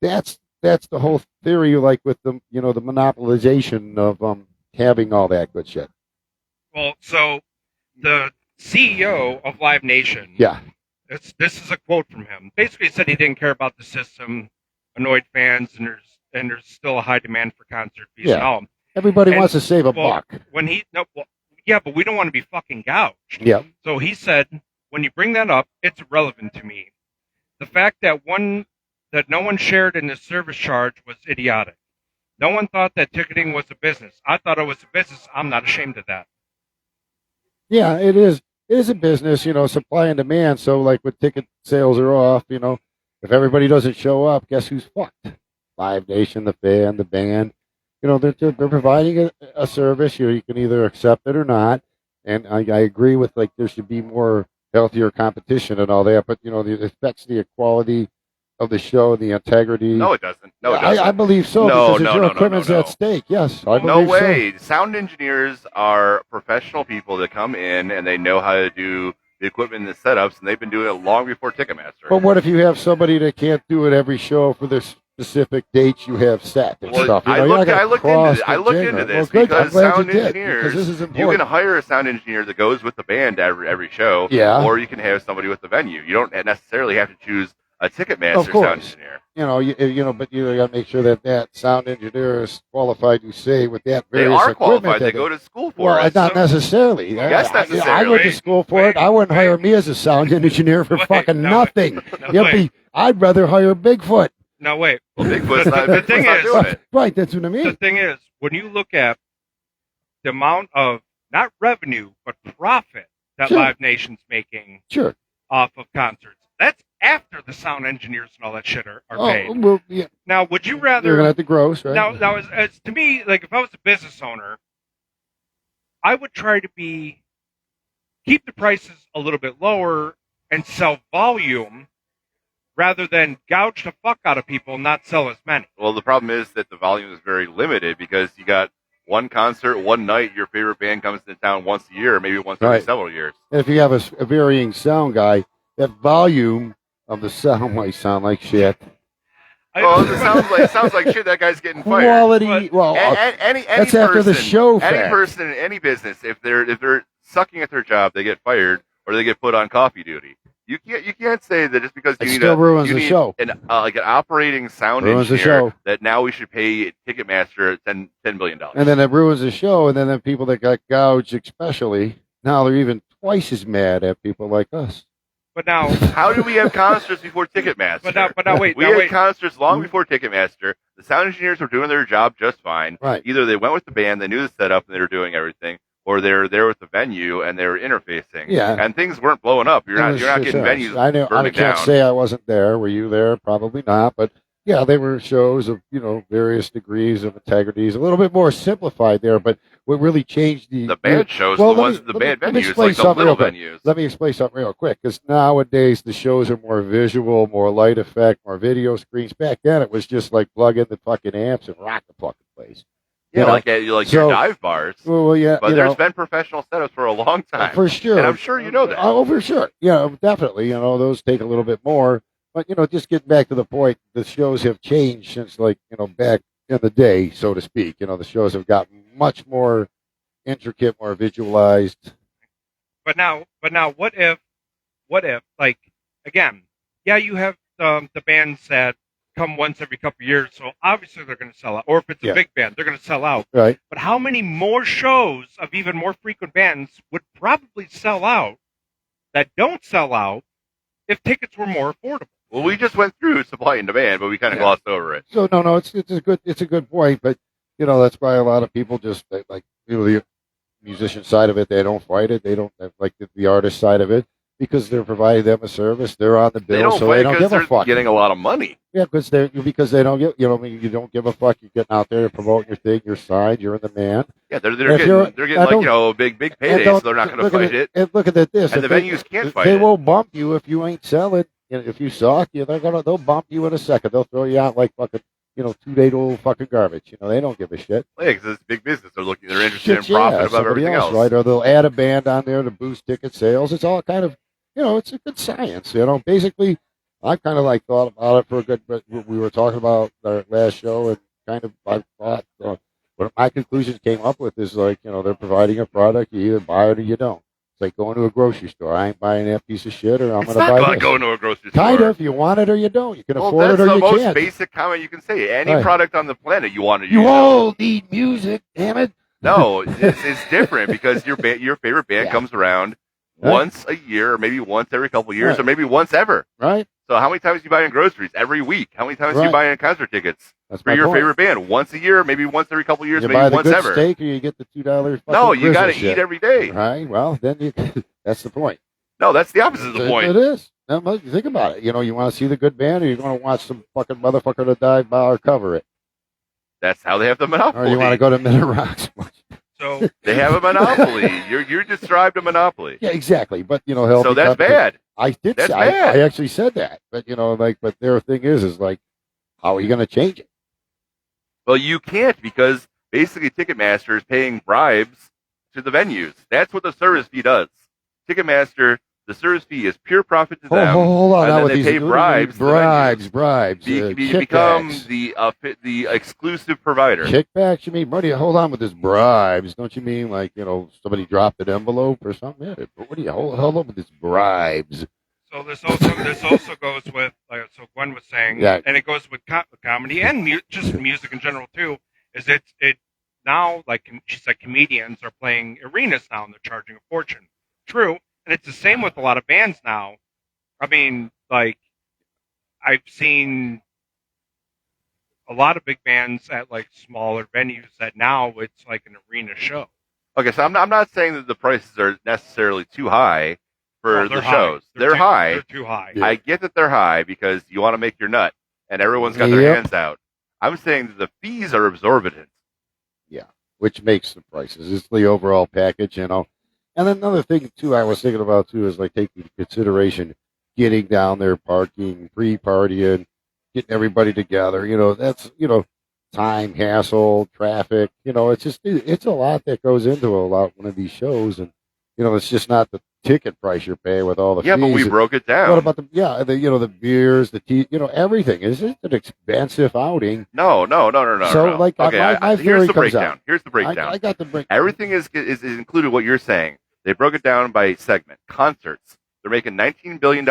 that's the whole theory, like with the the monopolization of having all that good shit.
Well, so the CEO of Live Nation.
Yeah.
This is a quote from him. Basically, he said he didn't care about the system, annoyed fans, and there's still a high demand for concert fees and all.
Everybody wants to save a buck.
Yeah, but we don't want to be fucking gouged.
Yeah.
So he said, when you bring that up, it's irrelevant to me. The fact that no one shared in the service charge was idiotic. No one thought that ticketing was a business. I thought it was a business. I'm not ashamed of that.
Yeah, it is. It is a business, supply and demand. So, like, when ticket sales are off, if everybody doesn't show up, guess who's fucked? Live Nation, the fan, the band. They're providing a service. You can either accept it or not. And I agree with, like, there should be more healthier competition and all that. But, it affects the quality of the show, the integrity.
No, it doesn't. No, it doesn't.
I believe so, because your equipment's at stake. Yes, I believe
no way. So. Sound engineers are professional people that come in and they know how to do the equipment and the setups, and they've been doing it long before Ticketmaster.
But what if you have somebody that can't do it every show for the specific dates you have set and stuff?
I looked into this because sound engineers,
this is
you can hire a sound engineer that goes with the band every show, or you can have somebody with the venue. You don't necessarily have to choose a Ticketmaster sound engineer.
But you got to make sure that sound engineer is qualified to say with that various
They are
equipment.
qualified. They go to school for it.
Not necessarily.
Yes, necessarily.
I went to school for it. I wouldn't hire me as a sound engineer for fucking nothing. I'd rather hire Bigfoot.
No, wait.
Well, Bigfoot's not doing it.
Right, that's what I mean.
The thing is, when you look at the amount of, not revenue, but profit that Live Nation's making off of concerts, that's after the sound engineers and all that shit are paid.
Well, yeah.
Now, would you rather...
You're going to have to gross, right?
Now as to me, like, if I was a business owner, I would try to keep the prices a little bit lower and sell volume rather than gouge the fuck out of people and not sell as many.
Well, the problem is that the volume is very limited because you got one concert, one night, your favorite band comes into town once a year, maybe once every several years.
And if you have a varying sound guy, that volume of the sound might sound like shit.
Well, it sounds like shit. That guy's getting fired.
Quality. Well,
any
that's
person,
after the show.
Any person in any business, if they're sucking at their job, they get fired or they get put on coffee duty. You can't say that just because you
ruins the show.
An operating sound
ruins
engineer that now we should pay Ticketmaster $10 billion.
And then it ruins the show. And then the people that got gouged, especially now, they're even twice as mad at people like us.
But now,
how did we have concerts before Ticketmaster?
But now, wait.
We had concerts long before Ticketmaster. The sound engineers were doing their job just fine.
Right.
Either they went with the band, they knew the setup, and they were doing everything, or they're there with the venue and they were interfacing.
Yeah.
And things weren't blowing up. You're not getting venues burning down.
I can't say I wasn't there. Were you there? Probably not. But yeah, they were shows of various degrees of integrities. A little bit more simplified there, but what really changed the
band shows, the ones the band venues, like the little venues.
Let me explain something real quick, because nowadays the shows are more visual, more light effect, more video screens. Back then it was just like plug in the fucking amps and rock the fucking place.
Yeah, like your dive bars.
Well, yeah,
but there's been professional setups for a long time.
For sure.
And I'm sure you know that.
Oh, for sure. Yeah, definitely. Those take a little bit more. But, just getting back to the point, the shows have changed since, back in the day, so to speak. The shows have gotten much more intricate, more visualized.
But now, what if, like, again, you have the bands that come once every couple of years, so obviously they're going to sell out. Or if it's a big band, they're going to sell out.
Right.
But how many more shows of even more frequent bands would probably sell out that don't sell out if tickets were more affordable?
Well, we just went through supply and demand, but we kind of glossed over it.
So no, it's a good point. But that's why a lot of people just like the musician side of it. They don't fight it. They don't like the artist side of it because they're providing them a service. They're on the bill, so they don't give a fuck.
Getting a lot of money.
Yeah, because they don't give. You don't give a fuck. You're getting out there to promote your thing. You're signed. You're in the man.
Yeah, they're getting like big paydays. So they're not going to fight it.
And look at this.
And the venues can't fight it.
They won't bump you if you ain't selling. If you suck, they'll bump you in a second. They'll throw you out like fucking 2-day-old fucking garbage. They don't give a shit.
Yeah, because it's big business. They're interested in profit above everything else.
Right? Or they'll add a band on there to boost ticket sales. It's all kind of, it's a good science. Basically, I kind of like thought about it for a good. But we were talking about our last show, and kind of I thought what my conclusions came up with is like, they're providing a product. You either buy it or you don't. It's like going to a grocery store. I ain't buying that piece of shit, or I'm going to buy it. It's not
going to a grocery store.
Kind of. You want it or you don't. You can afford it or you can't.
That's the most basic comment you can say. Any product on the planet you want to use.
You all need music, damn it.
No, it's different because your favorite band comes around once a year, or maybe once every couple of years, or maybe once ever.
Right.
So how many times do you buy in groceries? Every week. How many times do you buy in concert tickets?
That's
for your favorite band? Once a year, maybe once every couple of years,
you
maybe
buy the
once
good
ever.
Steak, or you get the $2.
No, you got to eat every day.
Right. Well, then that's the point.
No, that's the opposite of the point.
It is. Now, think about it. You want to see the good band, or you're going to watch some fucking motherfucker to dive bar or cover it.
That's how they have the monopoly.
Or you want to go to Minute Rocks.
So
they have a monopoly. You described a monopoly.
Yeah, exactly. But
so that's bad.
I did.
That's
bad. I actually said that. But but their thing is like, how are you going to change it?
Well, you can't, because basically Ticketmaster is paying bribes to the venues. That's what the service fee does. Ticketmaster, the service fee is pure profit to them.
Hold on.
And then they pay bribes.
Bribes.
Become the exclusive provider.
Kickbacks? You mean, Marty? Hold on with this bribes. Don't you mean like somebody dropped an envelope or something? Yeah, but what do you hold on with this bribes?
So this also goes with so Gwen was saying, and it goes with comedy and just music in general too. Is it now, like she said, comedians are playing arenas now and they're charging a fortune. True. And it's the same with a lot of bands now. I mean, like, I've seen a lot of big bands at, like, smaller venues that now it's like an arena show.
Okay, so I'm not saying that the prices are necessarily too high for the shows. They're high.
They're too high.
I get that they're high because you want to make your nut, and everyone's got their hands out. I'm saying that the fees are exorbitant.
Yeah, which makes the prices. It's the overall package, And then another thing, too, I was thinking about, too, is like taking into consideration getting down there, parking, pre-partying, getting everybody together. That's, time, hassle, traffic. It's a lot that goes into one of these shows. And, it's just not the ticket price you're paying with all the fees.
Yeah, but we broke it down.
What about the beers, the tea, everything. Is it an expensive outing?
No.
So, like,
okay,
my
here's the breakdown.
out.
Here's the breakdown.
I got the breakdown.
Everything is included what you're saying. They broke it down by segment. Concerts. They're making $19 billion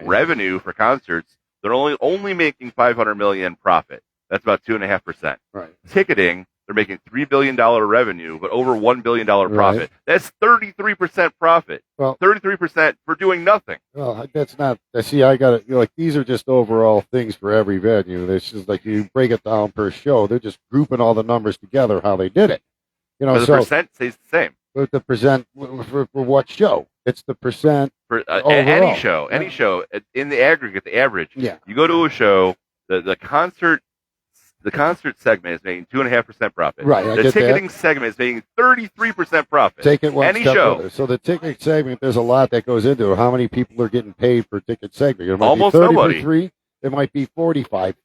revenue for concerts. They're only making $500 million profit. That's about 2.5%.
Right.
Ticketing, they're making $3 billion revenue, but over $1 billion profit.
Right.
That's 33% profit.
Well,
33% for doing nothing.
Well, that's not. See, I got it. These are just overall things for every venue. It's just like you break it down per show. They're just grouping all the numbers together how they did it.
But the percent stays the same.
But the percent for what show? It's the percent
for any show. Any show in the aggregate, the average.
Yeah.
You go to a show, the concert segment is making 2.5% profit.
Right.
The ticketing segment is making 33% profit.
Take it one
any
step
show.
further. So the ticket segment, there's a lot that goes into it. How many people are getting paid per ticket segment? It might
Almost
be 30
nobody.
For 3. It might be 45.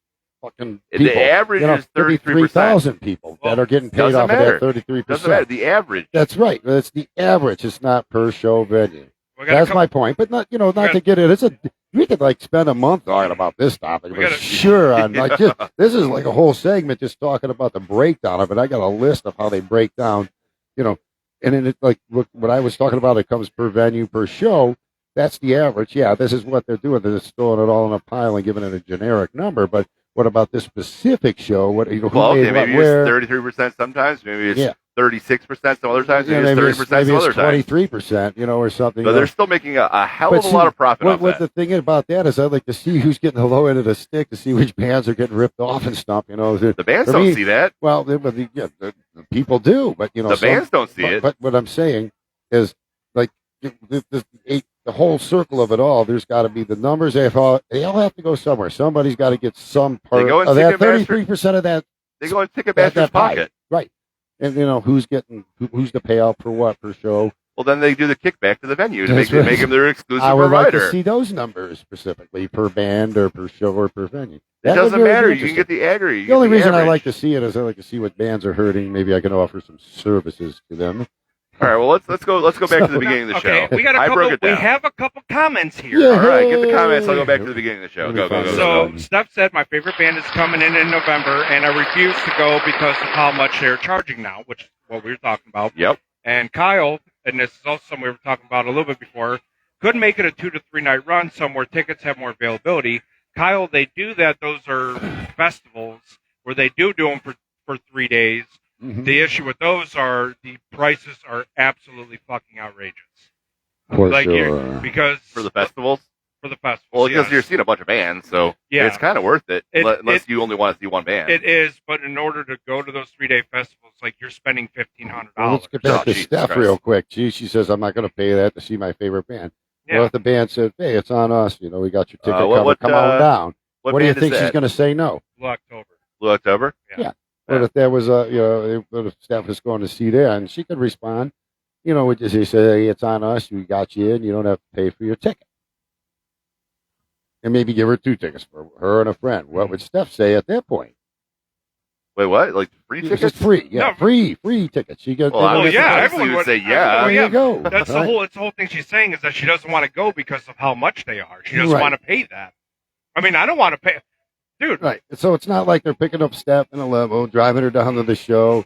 Fucking people.
The average is 33%.
3,000 people that are getting paid off of that 33%.
Doesn't matter. The average.
That's right. That's the average. It's not per show venue. That's my point. But not to get it. We could spend a month talking about this topic. This is like a whole segment just talking about the breakdown of it. I got a list of how they break down, and then look what I was talking about. It comes per venue per show. That's the average. Yeah, this is what they're doing. They're just throwing it all in a pile and giving it a generic number. But what about this specific show? Maybe it's
33% sometimes. Maybe it's 36%. Some other times
Yeah,
it is
maybe
30%. Some
it's
other times.
23%, or something.
So they're still making a hell
But
of a
see,
lot of profit off
what
that.
the thing about that is, I'd like to see who's getting the low end of the stick to see which bands are getting ripped off and stuff.
The bands don't see that.
Well, the people do, but
The bands don't see it.
But what I'm saying is, like, the whole circle of it all. There's got to be the numbers. They all have to go somewhere. Somebody's got to get some part
go in
of that.
Ticketmaster-
33% of that.
They go in Ticketmaster's pocket.
Right. And who's getting who's the payout for what per show?
Well, then they do the kickback to the venue to
That's
make
right.
them their exclusive
I would
provider.
like to see those numbers specifically per band or per show or per venue.
It
That would
doesn't
really be
matter. You can
interesting.
get the aggregate.
The only reason I like to see it is I like to see what bands are hurting. Maybe I can offer some services to them.
All right. Well, let's go back to the beginning of the show.
We got
I broke it
we
down.
have a couple comments here.
Yeah.
All right. Get the comments. I'll go back to the beginning of the show. Go.
So Stub said my favorite band is coming in November, and I refuse to go because of how much they're charging now, which is what we were talking about.
Yep.
And Kyle, and this is also something we were talking about a little bit before, could make it a 2 to 3 night run somewhere tickets have more availability. Kyle, they do that. Those are festivals where they do them for 3 days.
Mm-hmm.
The issue with those are the prices are absolutely fucking outrageous.
For
Like
sure.
because
For the festivals.
for the festival.
Well, because you're seeing a bunch of bands, so it's kind of worth it, unless you only want to see one band.
It is, but in order to go to those 3 day festivals, like you're spending $1,500.
Well, let's get back to
Jesus
Steph
Christ.
real quick. She says, I'm not going to pay that to see my favorite band.
Yeah.
Well, if the band said, hey, it's on us, we got your ticket
what,
come on down. What do you
band is
think she's
that?
going to say no?
Blue October.
Blue October?
Yeah. But if that was, if Steph was going to see that, and she could respond, would you say, hey, it's on us, we got you in, you don't have to pay for your ticket. And maybe give her 2 tickets for her and a friend. What would Steph say at that point?
Wait, what? Like free tickets?
It's free. Yeah,
No.
free tickets. She got.
Well,
yeah,
obviously
everyone
would
would
say yeah.
There you go.
That's the whole. It's the whole thing she's saying is that she doesn't want to go because of how much they are. She doesn't
Right.
want to pay that. I mean, I don't want to pay, dude.
Right. So it's not like they're picking up Steph in a limo, driving her down to the show,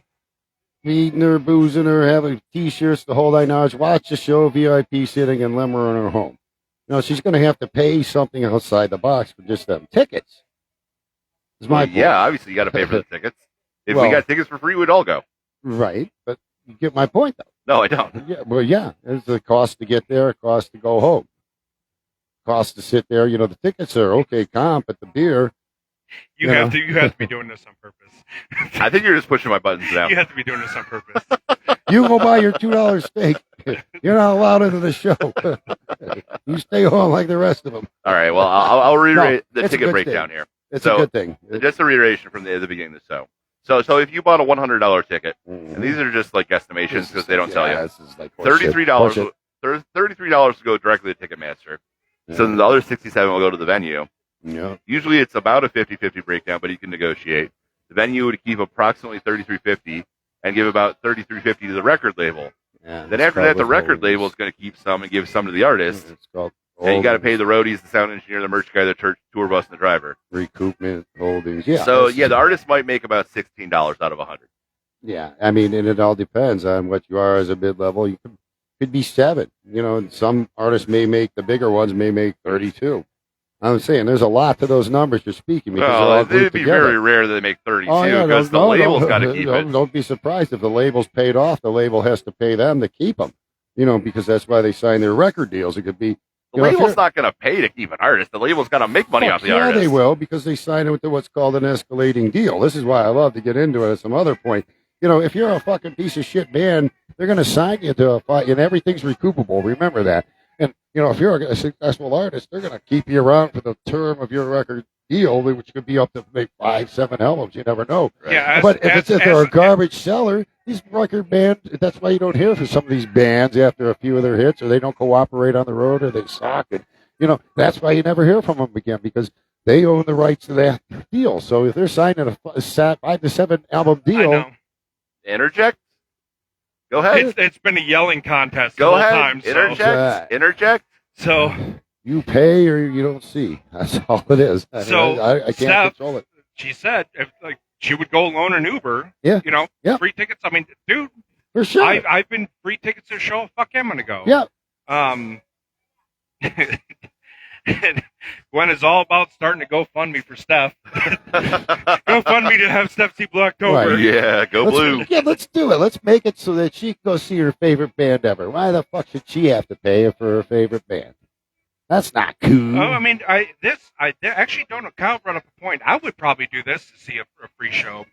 feeding her, boozing her, having T-shirts, the whole 9 hours, watch the show, VIP sitting, and limo her in her home. She's going to have to pay something outside the box for just them tickets. Is my point.
Yeah, obviously you got to pay for the tickets. If we
Well-
got tickets for free, we'd all go.
Right. But you get my point, though.
No, I don't.
Yeah. Well, yeah. There's a cost to get there, a cost to go home, cost to sit there. The tickets are okay comp, but the beer.
You have to be doing this on purpose.
I think you're just pushing my buttons now.
You have to be doing this on purpose.
You go buy your $2 steak. You're not allowed into the show. You stay home like the rest of them.
All right, well, I'll reiterate the
it's a
ticket
good
breakdown
thing.
here.
It's
So,
a good thing.
Just a reiteration from the beginning of the show. So if you bought a $100 ticket, and these are just like estimations because they don't tell you,
This is like
$33.
bullshit.
$33 will go directly to Ticketmaster. So then the other $67 will go to the venue.
Yeah.
Usually it's about a 50-50 breakdown, but you can negotiate. The venue would keep approximately $33.50 and give about $33.50 to the record label.
Yeah,
Then
it's
after
called
that, the record
withholdings.
label is going to keep some and give some to the artist.
It's called
And you got to pay the roadies, the sound engineer, the merch guy, the tour bus, and the driver.
recoupment holdings. Yeah.
So
that's-
the artist might make about $16 out of 100.
Yeah, I mean, and it all depends on what you are as a mid-level. You could be 7. And some artists may make, the bigger ones may make 32. I'm saying there's a lot to those numbers you're speaking because they're all
Well,
grouped
it'd be
together.
very rare that they make 32
Oh, yeah,
because the label's got to keep it.
Don't be surprised if the label's paid off. The label has to pay them to keep them. Because that's why they sign their record deals. It could be.
The label's not going to pay to keep an artist. The label's got to make money off the
yeah,
artist.
they will because they sign it with what's called an escalating deal. This is why I love to get into it at some other point. If you're a fucking piece of shit band, they're going to sign you to a fight, and everything's recoupable. Remember that. And, if you're a successful artist, they're going to keep you around for the term of your record deal, which could be up to maybe 5-7 albums. You never know.
Right.
Yeah,
But if they're a garbage seller, these record bands, that's why you don't hear from some of these bands after a few of their hits, or they don't cooperate on the road, or they suck. And, that's why you never hear from them again, because they own the rights to that deal. So if they're signing a 5 to 7 album
I
deal,
know.
Interject? Go ahead.
It's been a yelling contest
Go
the whole
ahead.
time.
Interject. Interject.
So
you pay or you don't see. That's all it is.
So,
I can't
Steph,
control it.
she said if she would go alone in Uber.
Yeah. Yeah.
Free tickets. I mean, dude,
For sure.
I've been free tickets to a show. Fuck, I'm gonna go.
Yeah.
And Gwen is all about starting to GoFundMe for Steph. GoFundMe to have Steph see Blue October.
Right.
Yeah, go blue.
Yeah, let's do it. Let's make it so that she can go see her favorite band ever. Why the fuck should she have to pay for her favorite band? That's not cool.
Oh, I mean, I actually don't know. Kyle brought up a point. I would probably do this to see a free show.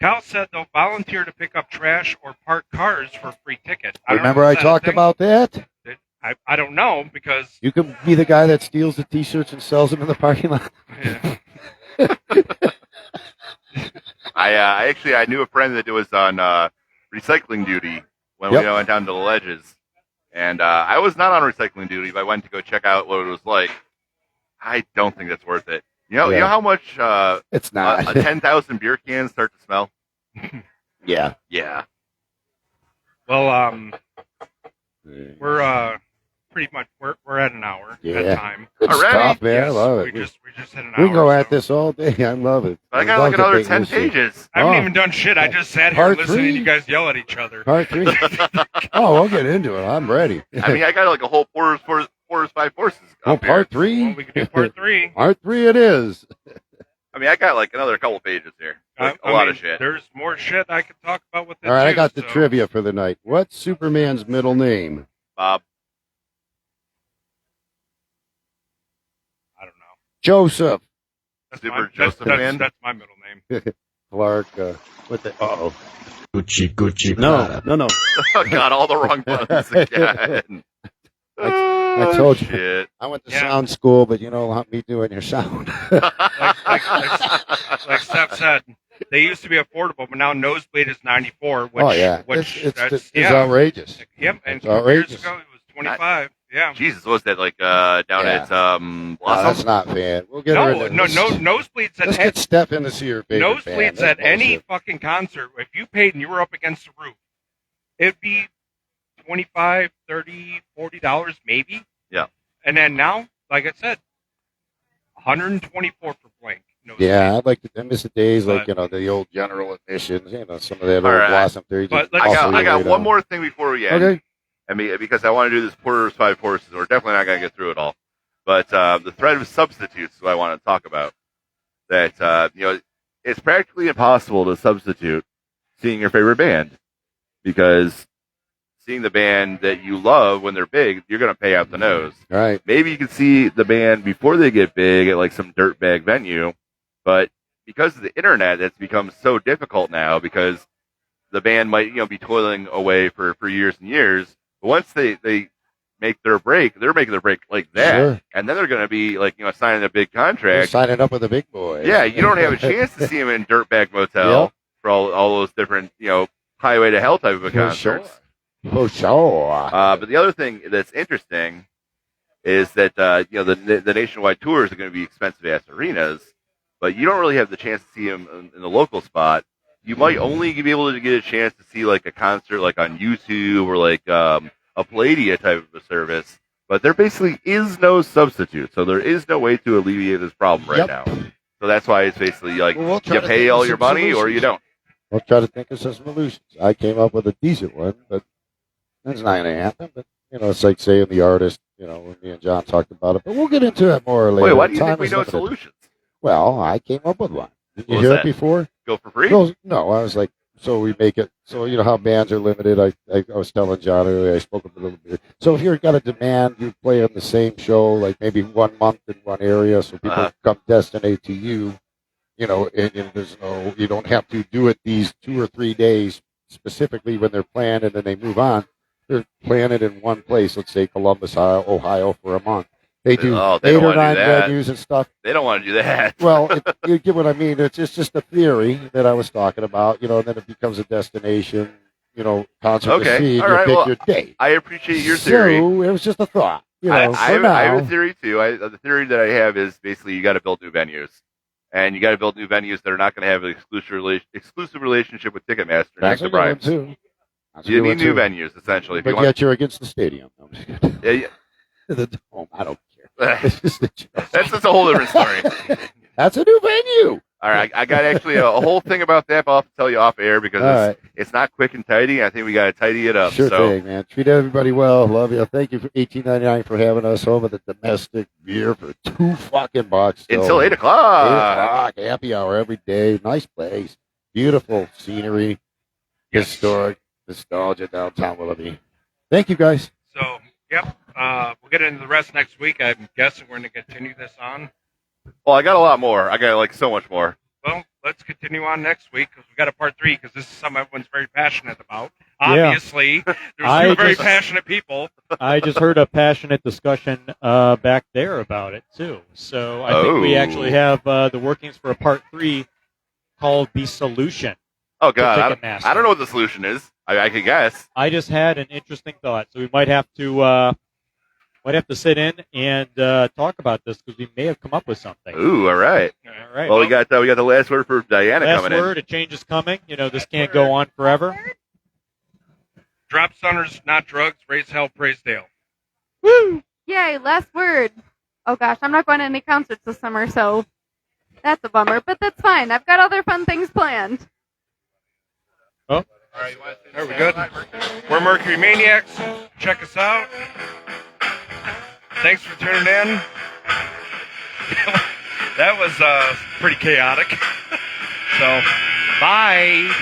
Kyle said they'll volunteer to pick up trash or park cars for a free ticket.
Remember I talked about that?
I don't know because
You can be the guy that steals the T-shirts and sells them in the parking lot.
yeah.
I knew a friend that was on recycling duty when
Yep.
we went down to the ledges, and I was not on recycling duty, but I went to go check out what it was like. I don't think that's worth it. You know how much
It's not.
10,000 beer cans start to smell?
Yeah.
Yeah.
Well, we're pretty much we're at an hour at time.
Good
Already?
stuff, man. I
Yes,
love it.
we just hit an
We
hour.
can go at
so.
this all day. I love it.
But I got like another 10 pages.
I haven't
Oh.
even done shit. I just sat here
Part
listening
three?
to you guys yell at each other.
Part 3. Oh, we'll get into it. I'm ready.
I mean, I got like a whole four or five courses.
Oh,
up here.
part 3?
Well, we can do part 3.
Part 3 it is.
I mean, I got like another couple pages here. Like,
I
a lot
mean,
of shit.
There's more shit I could talk about with it.
All right, I
too,
got the
so.
trivia for the night. What's Superman's middle name?
Bob.
I don't know.
Joseph
That's
Super
my,
Joseph
that's,
Man?
that's my middle name.
Clark. What the? Uh-oh.
Gucci,
No.
Oh, God, all the wrong buttons again.
I told you.
Shit.
I went to
Yeah.
sound school, but you know how me doing your sound.
Like Steph said, they used to be affordable, but now nosebleed is 94. Which,
Oh yeah,
which
it's outrageous.
Yep, and
It's
2 years
outrageous.
ago it was 25. Yeah.
Jesus, what was that like down
Yeah.
at
No, that's
Blossom?
not bad. We'll get her
No,
in
no,
there.
nosebleeds
Let's
at
get Steph in to see her favorite band.
nosebleeds at
That's
any
bullshit.
fucking concert. If you paid and you were up against the roof, it'd be $25, $30, $40 maybe.
Yeah.
And then now, like I said, 124 for blank.
Yeah, I'd like to. I miss the days like
But-
the old general admissions. some of that
All
old
right.
Blossom theory.
But
just
I
muscle
got
your way
one
down.
more thing before we end.
Okay.
I mean, because I want to do this Porter's 5 Horses. We're definitely not going to get through it all. But the thread of substitutes is what I want to talk about. That, it's practically impossible to substitute seeing your favorite band. Because seeing the band that you love when they're big, you're going to pay out the nose.
All right.
Maybe you can see the band before they get big at like some dirtbag venue. But because of the internet, it's become so difficult now because the band might, be toiling away for years and years. But once they make their break, they're making their break like that.
Sure.
And then they're going to be like, signing a big
You're
contract.
signing up with the big boys.
Yeah, you don't have a chance to see them in Dirtbag Motel
Yep.
for all those different, highway to hell type of
For
concerts.
For sure.
But the other thing that's interesting is that, the nationwide tours are going to be expensive ass arenas, but you don't really have the chance to see them in the local spot. You might only be able to get a chance to see like a concert like on YouTube or like a Palladia type of a service, but there basically is no substitute. So there is no way to alleviate this problem right
Yep.
now. So that's why it's basically like
Well, we'll try
you
to
pay
think of
all
some
your money or you
solutions.
don't.
We'll try to think of some solutions. I came up with a decent one, but that's not going to happen. But, it's like saying the artist, when me and John talked about it. But we'll get into that more later.
Wait, why do you
Time
think we
is
know
limited.
solutions?
Well, I came up with one. Did you
What was
hear
that?
it before?
Go for free?
No, I was like, so we make it. So how bands are limited. I was telling John earlier. I spoke a little bit. So if you've got a demand, you play on the same show, like maybe 1 month in one area, so people come destinate to you. And there's you don't have to do it these 2 or 3 days specifically when they're planned, and then they move on. They're planning in one place. Let's say Columbus, Ohio, for a month. They do
they
8
don't
or
wanna do
9
that.
venues and stuff.
They don't want to do that.
Well, you get what I mean. It's just a theory that I was talking about, and then it becomes a destination, concert
Okay.
to see, and
All
you
right.
pick
Well,
your day.
I appreciate your theory.
So it was just a thought.
I
for
have
now.
a theory too. The theory that I have is basically you got to build new venues, and you got to build new venues that are not going to have an exclusive relationship with Ticketmaster
That's
next to
a good one,
bribes.
too. That's a
You
good
need
one,
new
too.
venues essentially. If
But
you want,
yet you're against the stadium. No, I'm just kidding.
yeah,
The dome. I don't care.
yeah.
It's just a joke.
That's a whole different story.
That's a new venue.
All right, I got actually a whole thing about that, but I'll have to tell you off air because
All right.
it's not quick and tidy. I think we got to tidy it up.
Sure
so.
thing, man. Treat everybody well. Love you. Thank you for $18.99 for having us home with the domestic beer for $2 still.
Until 8
8
o'clock.
o'clock. Happy hour every day. Nice place. Beautiful scenery. Historic. Nostalgia downtown Willoughby. Thank you, guys.
So, yep. We'll get into the rest next week. I'm guessing we're going to continue this on.
Well, I got a lot more. I got like so much more.
Well, let's continue on next week because we got a part 3 because this is something everyone's very passionate about.
Yeah.
Obviously, there's two very passionate people.
I just heard a passionate discussion back there about it too. So I think we actually have the workings for a part 3 called The Solution.
Oh, God.
Ticketmaster.
I don't know what the solution is. I could guess.
I just had an interesting thought. So we might have to sit in and talk about this because we may have come up with something.
Ooh, all right.
All right.
Well, we got the last word for Diana
last
coming
word, a change is coming. This can't go on forever.
Drop Sunners, not drugs. Raise hell, praise Dale.
Woo! Yay, last word. Oh gosh, I'm not going to any concerts this summer, so that's a bummer, but that's fine. I've got other fun things planned.
Oh.
All right, are we good? We're Mercury Maniacs. Check us out. Thanks for tuning in. That was pretty chaotic. So, bye.